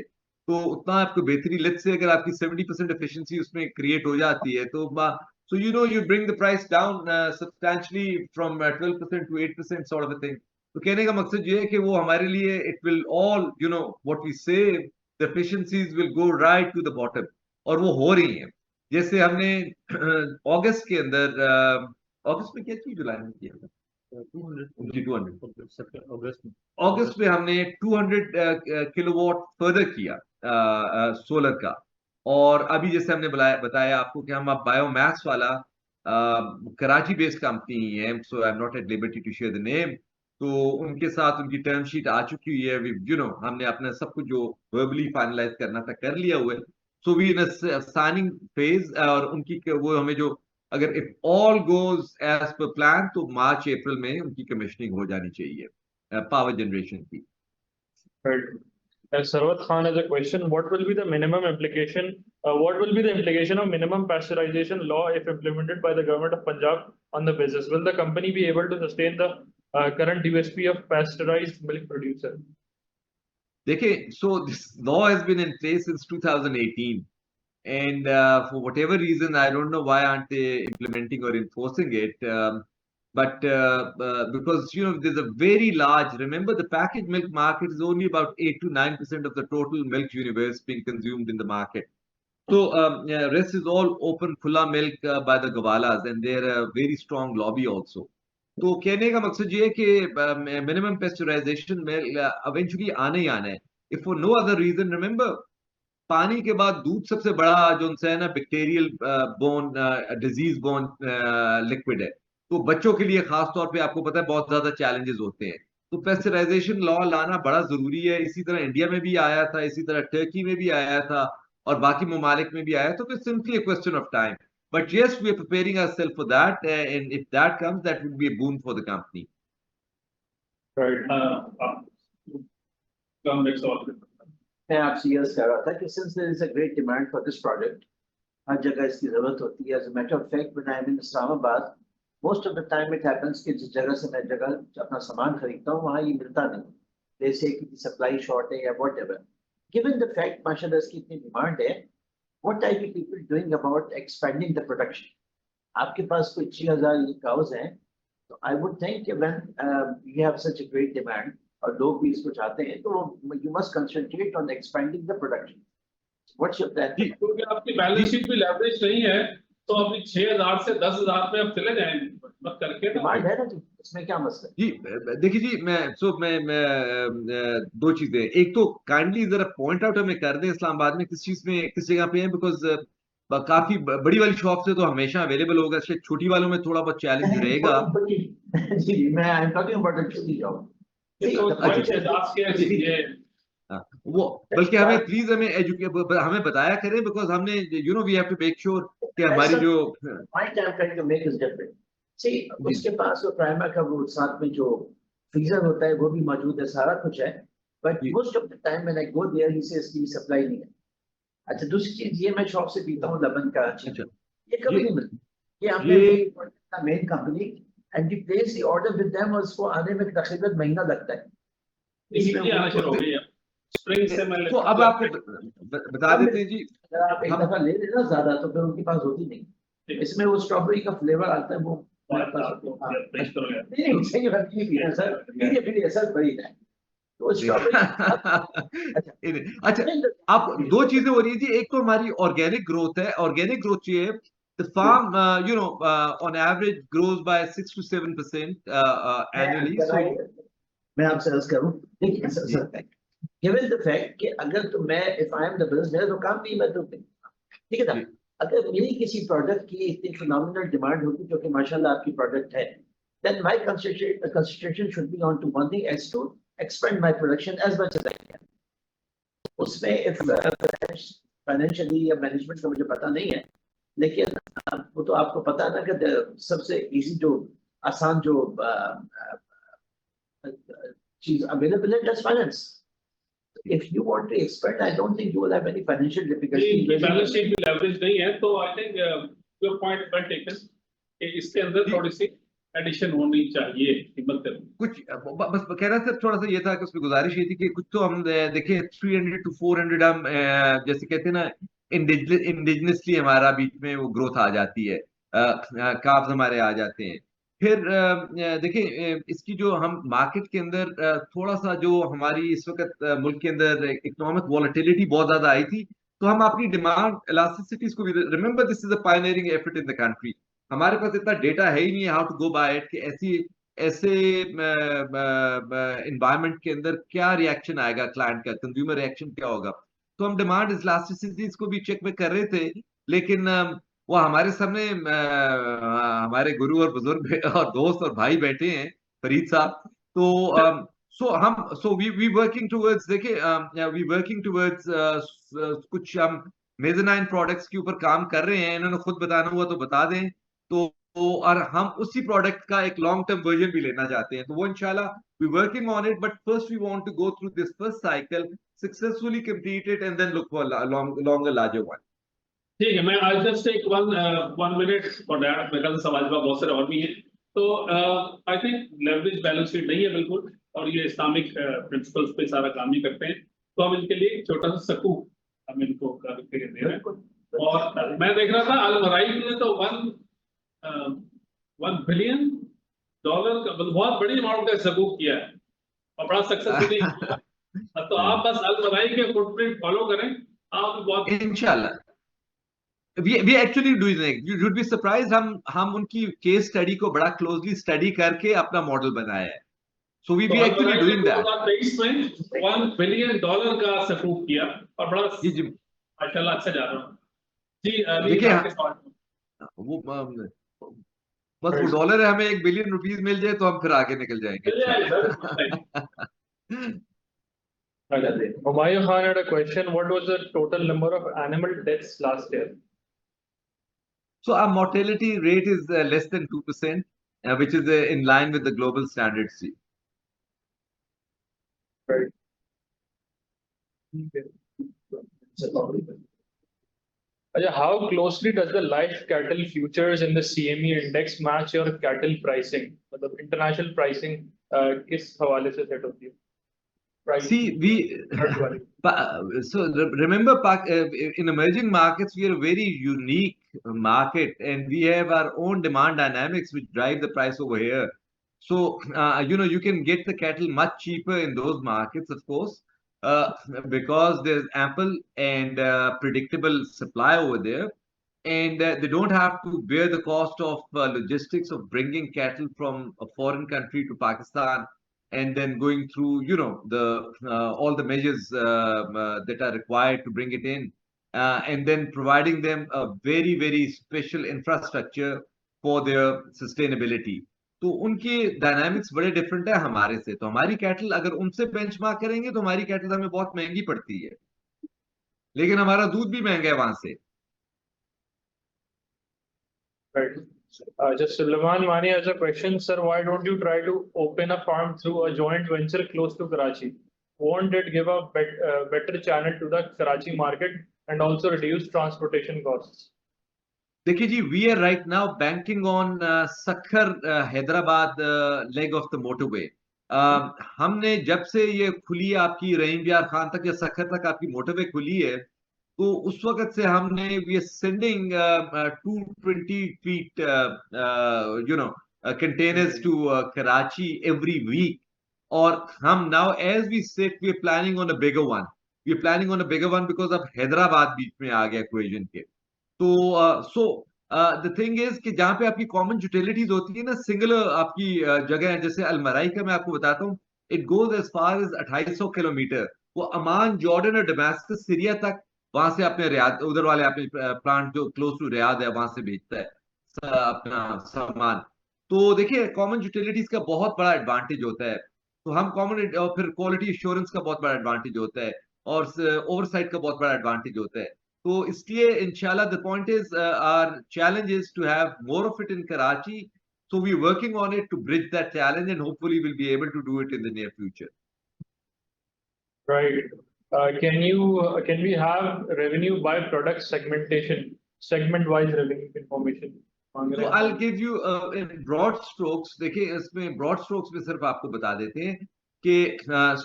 [SPEAKER 2] तो उतना आपको बेहतरी. लेट्स से अगर आपकी 70% efficiency उसमें create हो जाती है तो so you bring the price down substantially from 12% to 8% sort of a thing. तो कहने का मकसद ये है कि वो हमारे लिए it will all what we save, the efficiencies will go right to the bottom, और वो हो रही हैं. जैसे हमने अगस्त के अंदर, अगस्त में क्या चीज जुलाई में किया था, 200 अगस्त में हमने 200 किलोवाट फर्दर किया सोलर का. और अभी जैसे हमने बताया आपको कि हम अब बायोमास वाला कराची बेस्ड कंपनी है, so I am not at liberty to share the name. तो उनके साथ उनकी टर्म शीट आ चुकी है. हमने अपना सब कुछ जो वर्बली फाइनलाइज करना था कर लिया हुआ है. So we in signing phase, और उनकी वो हमें जो अगर if all goes as per plan तो मार्च अप्रैल में उनकी कमीशनिंग हो जानी चाहिए पावर जनरेशन की.
[SPEAKER 5] Sarwat Khan has a question. What will be the minimum implication? What will be the implication of minimum pasteurization law if implemented by the government of Punjab on the business? Will the company be able to sustain the current USP of pasteurized milk producer?
[SPEAKER 2] देखिए, so this law has been in place since 2018, and for whatever reason, I don't know why aren't they implementing or enforcing it. But because there's a very large. Remember, the packaged milk market is only about 8 to 9% of the total milk universe being consumed in the market. So yeah, rest is all open खुला milk by the gavalas, and they're a very strong lobby also. तो कहने का मकसद ये है कि minimum pasteurisation में eventually आने ही आना है, if for no other reason. Remember, पानी के बाद दूध सबसे बड़ा जो है ना bacterial borne disease borne liquid है. तो बच्चों के लिए खास तौर पे आपको पता है बहुत ज्यादा चैलेंजेस होते हैं. तो पेस्चराइजेशन लॉ लाना बड़ा जरूरी है. इसी तरह इंडिया में भी आया था, इसी तरह टर्की में भी आया था, और बाकी ममालिक में भी आया. तो it's simply a question of time. But yes, we are preparing ourselves for that, and if that comes, that would be a boon for the company.
[SPEAKER 5] Right.
[SPEAKER 1] That's all.
[SPEAKER 6] मैं आपसे यह कह रहा था कि since there is a great demand for this project, हर जगह इसकी जरूरत होती है. As a matter of fact, when I am in Islamabad, most of the time it happens कि जिस जगह से मैं जगह अपना सामान खरीदता हूँ वहाँ ये मिलता नहीं. जैसे कि सप्लाई शॉर्ट है या whatever. Given the fact माशाल्लाह इसकी इतनी डिमांड है, what are you people doing about expanding the production? आपके पास कोई 6000 cows हैं, तो I would think when you have such a great demand और लोग भी इसको चाहते हैं, तो you must concentrate on expanding the production. What's your plan?
[SPEAKER 1] क्योंकि आपकी बैलेंस शीट भी लेवरेज नहीं है, तो अभी 6000 से 10000 पे आप चले जाएंगे मत करके.
[SPEAKER 6] डिमांड है ना जी, इसमें क्या मसला है?
[SPEAKER 2] जी देखिए जी, मैं दो चीजें. एक तो काइंडली जरा पॉइंट आउट हमें कर दें इस्लामाबाद में किस चीज में किस जगह पे है, बिकॉज काफी बड़ी वाली शॉप से तो हमेशा अवेलेबल होगा, शायद छोटी वालों में थोड़ा बहुत चैलेंज रहेगा.
[SPEAKER 6] जी मैं I am talking about the छोटी जॉब.
[SPEAKER 2] वो बल्कि हमें प्लीज हमें बताया करें, बिकॉज हमने we have to make sure कि हमारी जो
[SPEAKER 6] point I am trying to make is different. See उसके पास वो प्राइमा का वो साथ में जो फ्रीजर होता है वो भी मौजूद है, सारा कुछ है, but most of the time when I go there he says की सप्लाई नहीं है. अच्छा, दूसरी चीज ये मैं शॉप से पीता हूँ लबन का. अच्छा, ये कभी नहीं मिलती. ये हमने main company and we place the order with them, और उसको आने में तकरीबन महीना लगता है.
[SPEAKER 1] इसलिए आना शुरू हो गई है स्प्रिंग से. मैं
[SPEAKER 2] तो अब आपको बता देते हैं जी,
[SPEAKER 6] अगर आप एक दफा ले लेना ज्यादा तो फिर उनके पास होती नहीं. इसमें वो स्ट्रॉबेरी का फ्लेवर आता है, वो नहीं सही बात नहीं है सर, धीरे असर पड़ी है. तो स्ट्रॉबेरी
[SPEAKER 2] अच्छा, आप दो चीजें हो रही थी. एक तो हमारी ऑर्गेनिक ग्रोथ है. ऑर्गेनिक ग्रोथ ये है, the farm on average grows by 6 to 7% annually. So
[SPEAKER 6] मैं आपसे अर्ज करूं, देखिए सर, given the fact कि अगर तो मैं if I am the business, मेरा तो काम भी मैं तो ठीक है ना. अगर मेरी किसी प्रोडक्ट की इतनी फिनोमिनल डिमांड होगी जो कि माशाल्लाह आपकी प्रोडक्ट है, then my concentration should be on to one thing, as to expand my production as much as I can. उसमें if financially या मैनेजमेंट का मुझे पता नहीं है, लेकिन वो तो आपको पता है ना कि सबसे इजी जो आसान जो चीज अवेलेबल है, that's finance. If you want to expand, I don't think you will have any financial difficulty.
[SPEAKER 1] Balance sheet भी लेवरेज नहीं है, तो I think your point well taken. इसके अंदर थोड़ी सी एडिशन होनी चाहिए कीमत में. कुछ
[SPEAKER 2] बस कहना सर थोड़ा सा ये था कि उसमें गुजारिश ये थी कि कुछ तो हम देखें 300 to 400 हम जैसे कहते हैं ना इंडिजिनसली हमारा बीच में वो ग्रोथ आ जाती है, काब्स हमारे आ जाते हैं. फिर देखिए इसकी जो हम मार्केट के अंदर थोड़ा सा जो हमारी इस वक्त मुल्क के अंदर इकोनॉमिक वॉलेटिलिटी बहुत ज्यादा आई थी, तो हम अपनी डिमांड इलास्टिसिटीज को भी, remember this is a pioneering effort in the country. हमारे पास इतना डेटा है ही नहीं how to go by it कि ऐसे एनवायरनमेंट के अंदर क्या रिएक्शन आएगा, क्लाइंट का कंज्यूमर रिएक्शन क्या होगा. तो हम डिमांड इलास्टिसिटीज को भी चेक में कर रहे थे, लेकिन वो हमारे सामने हमारे गुरु और बुजुर्ग और दोस्त और भाई बैठे हैं, फरीद साहब. तो सो वी वर्किंग टुवर्ड्स, देखिए वी वर्किंग टुवर्ड्स कुछ हम मेजनाइन प्रोडक्ट्स के ऊपर काम कर रहे हैं. इन्होंने खुद बताना हुआ तो बता दें. तो और हम उसी प्रोडक्ट का एक लॉन्ग टर्म वर्जन भी लेना चाहते हैं, तो वो इंशाल्लाह we working on it. But first we want to go through this first cycle. successfully complete it, and then look for a longer, larger one.
[SPEAKER 1] ठीक है, मैं I'll just take one minute for that because सवाल जवाब बहुत सारे और भी हैं. तो I think leverage balance sheet नहीं है बिल्कुल, और ये इस्लामिक principles पे सारा काम ही करते हैं. तो हम इनके लिए एक छोटा सा सकूक हम इनको करके दे रहे हैं. और मैं देख रहा था अल-मराइफ ने तो $1 billion का बहुत बड़ी अमाउंट का सकूक किया है और बड़ा सक्सेसफुली किया. तो आप बस अल-मराइफ के फुटप्रिंट फॉलो करें, आप बहुत
[SPEAKER 2] Inshallah. We actually doing it. You should be surprised. हम उनकी case study को बड़ा closely study करके अपना model बनाया है. So we actually doing that.
[SPEAKER 1] 2023 में $1 billion का सकूक किया और बड़ा
[SPEAKER 2] जी
[SPEAKER 1] माशाल्लाह अच्छा जा रहा हूँ. जी
[SPEAKER 2] देखिए वो बस वो डॉलर है, हमें $1 billion मिल जाए तो हम फिर आगे निकल जाएंगे.
[SPEAKER 5] Humayun Khan had a question. What was the total number of animal deaths last year?
[SPEAKER 2] So our mortality rate is less than 2%, which is in line with the global standards.
[SPEAKER 5] Right. How closely does the live cattle futures in the CME index match your cattle pricing? The international pricing किस हवाले से set होती है?
[SPEAKER 2] See, so remember, in emerging markets, we are a very unique market, and we have our own demand dynamics which drive the price over here. So, you can get the cattle much cheaper in those markets, of course, because there's ample and predictable supply over there, and they don't have to bear the cost of logistics of bringing cattle from a foreign country to Pakistan, and then going through, the all the measures that are required to bring it in, and then providing them a very, very special infrastructure for their sustainability. तो उनके dynamics बड़े different है हमारे से. तो हमारी cattle अगर उनसे बेंचमार्क करेंगे तो हमारी कैटल हमें बहुत महंगी पड़ती है, लेकिन हमारा दूध भी महंगा है वहां से.
[SPEAKER 5] Right. Just Sulaiman Mani has a question, sir. Why don't you try to open a farm through a joint venture close to Karachi? Won't it give a better channel to the Karachi market and also reduce transportation costs?
[SPEAKER 2] देखिए जी, we are right now banking on Sakhar Hyderabad leg of the motorway. हमने जब से ये खुली है आपकी रहीम यार खान तक या सखर तक आपकी मोटरवे खुली है, तो उस वक्त से हमने we are sending 220 feet containers to Karachi every week. और हम now as we sit we are planning on a bigger one. We are planning on a bigger one because अब हैदराबाद बीच में आ गया equation के. तो the thing is कि जहाँ पे आपकी कॉमन यूटिलिटीज होती है ना, सिंगुलर आपकी जगह है, जैसे अलमराई का मैं आपको बताता हूँ, it goes as far as 2800 kilometre. वो अमान, जॉर्डन और डमास्कस, सीरिया तक, वहां से अपने रियाद, उधर वाले अपने प्लांट जो क्लोज टू रियाद है वहां से भेजता है अपना सामान. तो देखिए कॉमन यूटिलिटीज का बहुत बड़ा एडवांटेज होता है. तो हम कॉमन, और फिर क्वालिटी एश्योरेंस का बहुत बड़ा एडवांटेज होता है, और ओवरसाइट का बहुत बड़ा एडवांटेज होता है. तो इसलिए इंशाल्लाह the point is our challenge is to have more of it in Karachi. So we're working on it to bridge that challenge, and hopefully we'll be able to do it in the near future.
[SPEAKER 5] Right. Can we have revenue by product segmentation, segment-wise revenue information?
[SPEAKER 2] So I'll give you in broad strokes. देखिए इसमें broad strokes में सिर्फ आपको बता देते हैं कि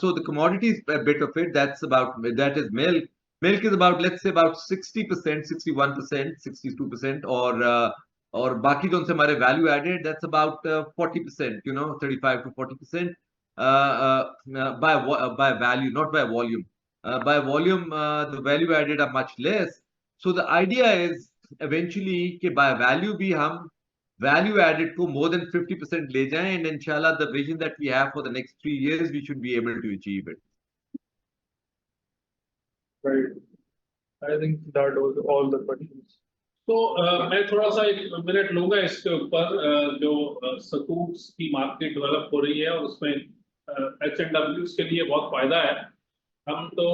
[SPEAKER 2] so the commodities bit of it, that is milk. Milk is about, let's say, about 60%, 61%, 62%, और बाकी जो उनसे हमारे value added, that's about 40%, 35 to 40% by value, not by volume. By volume, the value added are much less. So the idea is eventually कि by value भी हम value added को more than 50% ले जाएं, and inshallah the vision that we have for the next 3 years we should be able to achieve it.
[SPEAKER 5] Right. I think that was all the questions.
[SPEAKER 1] तो मैं थोड़ा सा 1 minute लूंगा इसके ऊपर, जो सकूक्स की मार्केट डेवलप हो रही है और उसमें H&Ws के लिए बहुत फायदा है. हम तो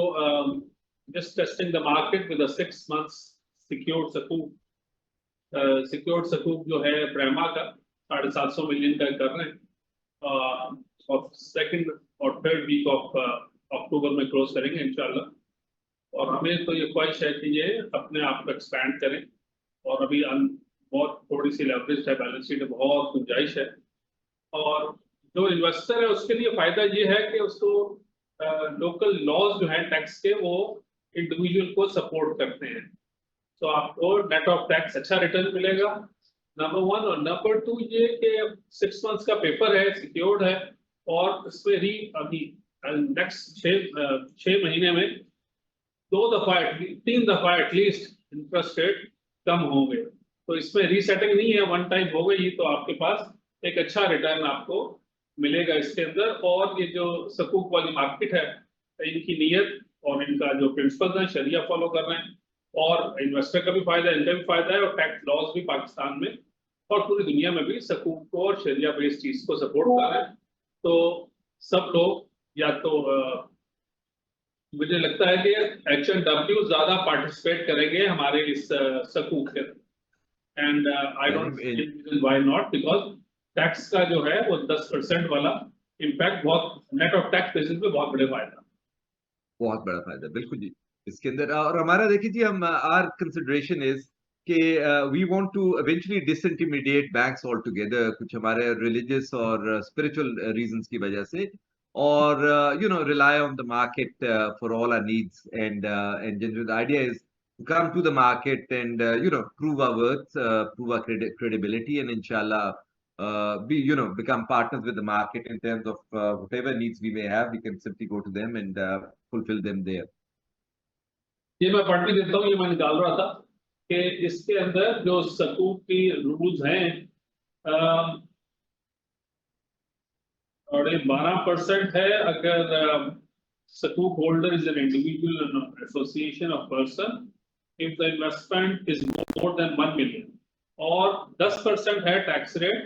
[SPEAKER 1] just testing the market with a 6 months secured सकूक. Secured सकूक जो है प्रेमा का 750 मिलियन का कर रहे हैं, और सेकंड और थर्ड वीक ऑफ अक्टूबर में क्लोज करेंगे इंशाल्लाह। और हमें तो ये ख्वाहिश है कि ये अपने आप को एक्सपैंड करें, और अभी बहुत थोड़ी सी लेवरेज है, बैलेंस शीट में बहुत गुंजाइश है। और जो इन्वेस्टर है उसके लिए फायदा ये है कि उसको लोकल लॉज जो है टैक्स के वो इंडिविजुअल को सपोर्ट करते हैं, तो आपको नेट ऑफ टैक्स अच्छा रिटर्न मिलेगा, नंबर 1। और नंबर 2 ये कि 6 मंथ्स का पेपर है, सिक्योर्ड है, और इसमें अभी नेक्स्ट 6 महीने में 3 दफा एटलीस्ट इंटरेस्ट रेट कम होंगे। तो इसमें रीसेटिंग नहीं है, वन टाइम हो गई तो आपके पास एक अच्छा रिटर्न आपको मिलेगा इसके अंदर। और ये जो सकूक वाली मार्केट है, इनकी नीयत और इनका जो प्रिंसिपल है शरिया फॉलो कर रहे हैं, और इन्वेस्टर का भी फायदा है, इनका भी फायदा है, और टैक्स लॉस भी पाकिस्तान में और पूरी दुनिया में भी सकूक को और शरिया बेस्ड चीज को सपोर्ट कर रहे हैं। तो सब लोग या तो मुझे लगता है कि HNW ज्यादा पार्टिसिपेट करेंगे हमारे इस सकूक के, and I don't see why not, because tax का जो है वो 10% वाला इम्पैक्ट बहुत नेट ऑफ टैक्स बेसिस पे बहुत बड़ा फायदा,
[SPEAKER 2] बिल्कुल जी इसके अंदर। और हमारा देखिए जी, हम आर कंसिडरेशन इज कि we want to eventually disintermediate banks all together, कुछ हमारे रिलीजियस और स्पिरिचुअल रीजंस की वजह से, or rely on the market for all our needs, and the idea is to come to the market and prove our worth, prove our credibility, and inshallah become partners with the market in terms of whatever needs we may have. We can simply go to them and fulfill them there.
[SPEAKER 1] ये मैं पढ़ के देता हूँ, ये मैं निकाल रहा था कि इसके अंदर जो सकूक की रूल्स हैं, और 12% है अगर sukuk holder is an individual association of person if the investment is more than 1 million, और 10% है tax rate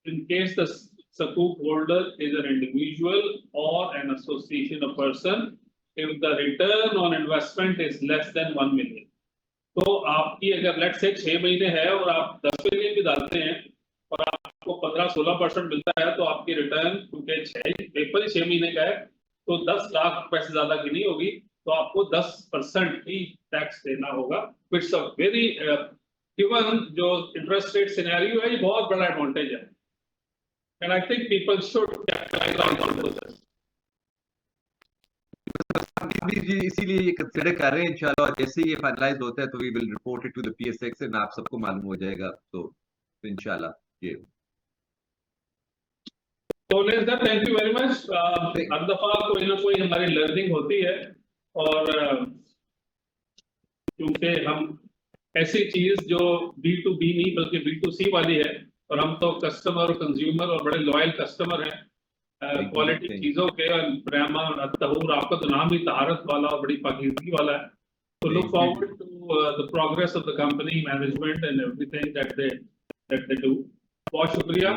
[SPEAKER 1] in case the sukuk holder is an individual और an association of person if the return on investment is less than 1 million. तो आपकी अगर late से 6 महीने है और आप 10 मिलियन भी डालते हैं और आपको 15-16% मिलता है, तो आपकी रिटर्न क्योंकि पेपर ही 6 महीने का है तो 10 लाख रुपए से ज्यादा की नहीं होगी, तो आपको 10% ही टैक्स देना होगा, विच अ वेरी गिवन जो इंटरेस्ट रेट सिनेरियो है, ये बहुत बड़ा एडवांटेज है, and I think people should capitalise on this.
[SPEAKER 2] इसीलिए ये कंसिडर कर रहे हैं इंशाल्लाह, जैसे ये फाइनलाइज होता है तो we will report it to the PSX and आप सबको मालूम हो जाएगा, तो इंशाल्लाह ये।
[SPEAKER 1] तो थैंक यू वेरी मच। हर दफा कोई ना कोई हमारी लर्निंग होती है, और क्योंकि हम ऐसी चीज जो B2B नहीं बल्कि B2C वाली है, और हम तो कस्टमर और कंज्यूमर और बड़े लॉयल कस्टमर हैं क्वालिटी चीजों के, और प्रेमा तहूर आपका तो नाम ही तहारत वाला और बड़ी पाकीज़गी वाला है। तो look forward to the progress of the company management and everything that they do. बहुत शुक्रिया।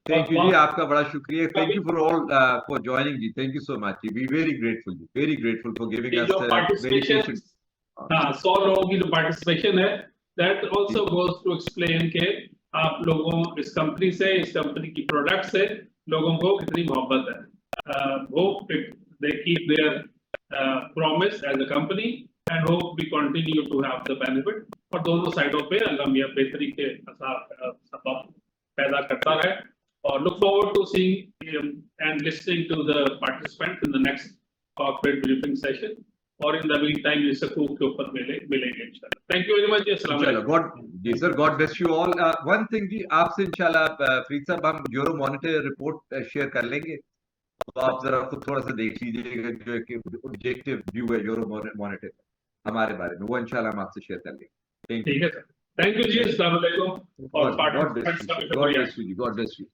[SPEAKER 2] थैंक यू जी, आपका बड़ा शुक्रिया। Thank you for all for joining जी, थैंक यू सो मच जी, we very grateful for giving us
[SPEAKER 1] participation. हाँ, 100 लोगों की जो पार्टिसिपेशन है, that also goes to explain के आप लोगों इस कंपनी से, इस कंपनी की प्रोडक्ट से लोगों को कितनी मोहब्बत है। Hope they keep their promise as a company and hope we continue to have the benefit, और दोनों साइडों पे अल्लाह मियां बेहतरी के सबब पैदा करता रहे। और look forward to seeing and listening to the participants in the next corporate briefing session, और इन द मीन टाइम ये सकूक के ऊपर मिलेंगे इंशाल्लाह। Thank you very much. अस्सलाम वालेकुम
[SPEAKER 2] जी sir, god bless you all. One thing जी, आपसे इंशाल्लाह फरीद साहब हम यूरो मॉनिटर रिपोर्ट शेयर कर लेंगे, तो आप जरा खुद थोड़ा सा देख लीजिएगा जो एक ऑब्जेक्टिव व्यू है यूरो मॉनिटर हमारे बारे में, वो इंशाल्लाह हम आपसे शेयर कर लेंगे।
[SPEAKER 1] ठीक है सर, थैंक यू जी, अस्सलाम वालेकुम। और
[SPEAKER 2] गॉड ब्लेस यू जी, गॉड ब्लेस यू।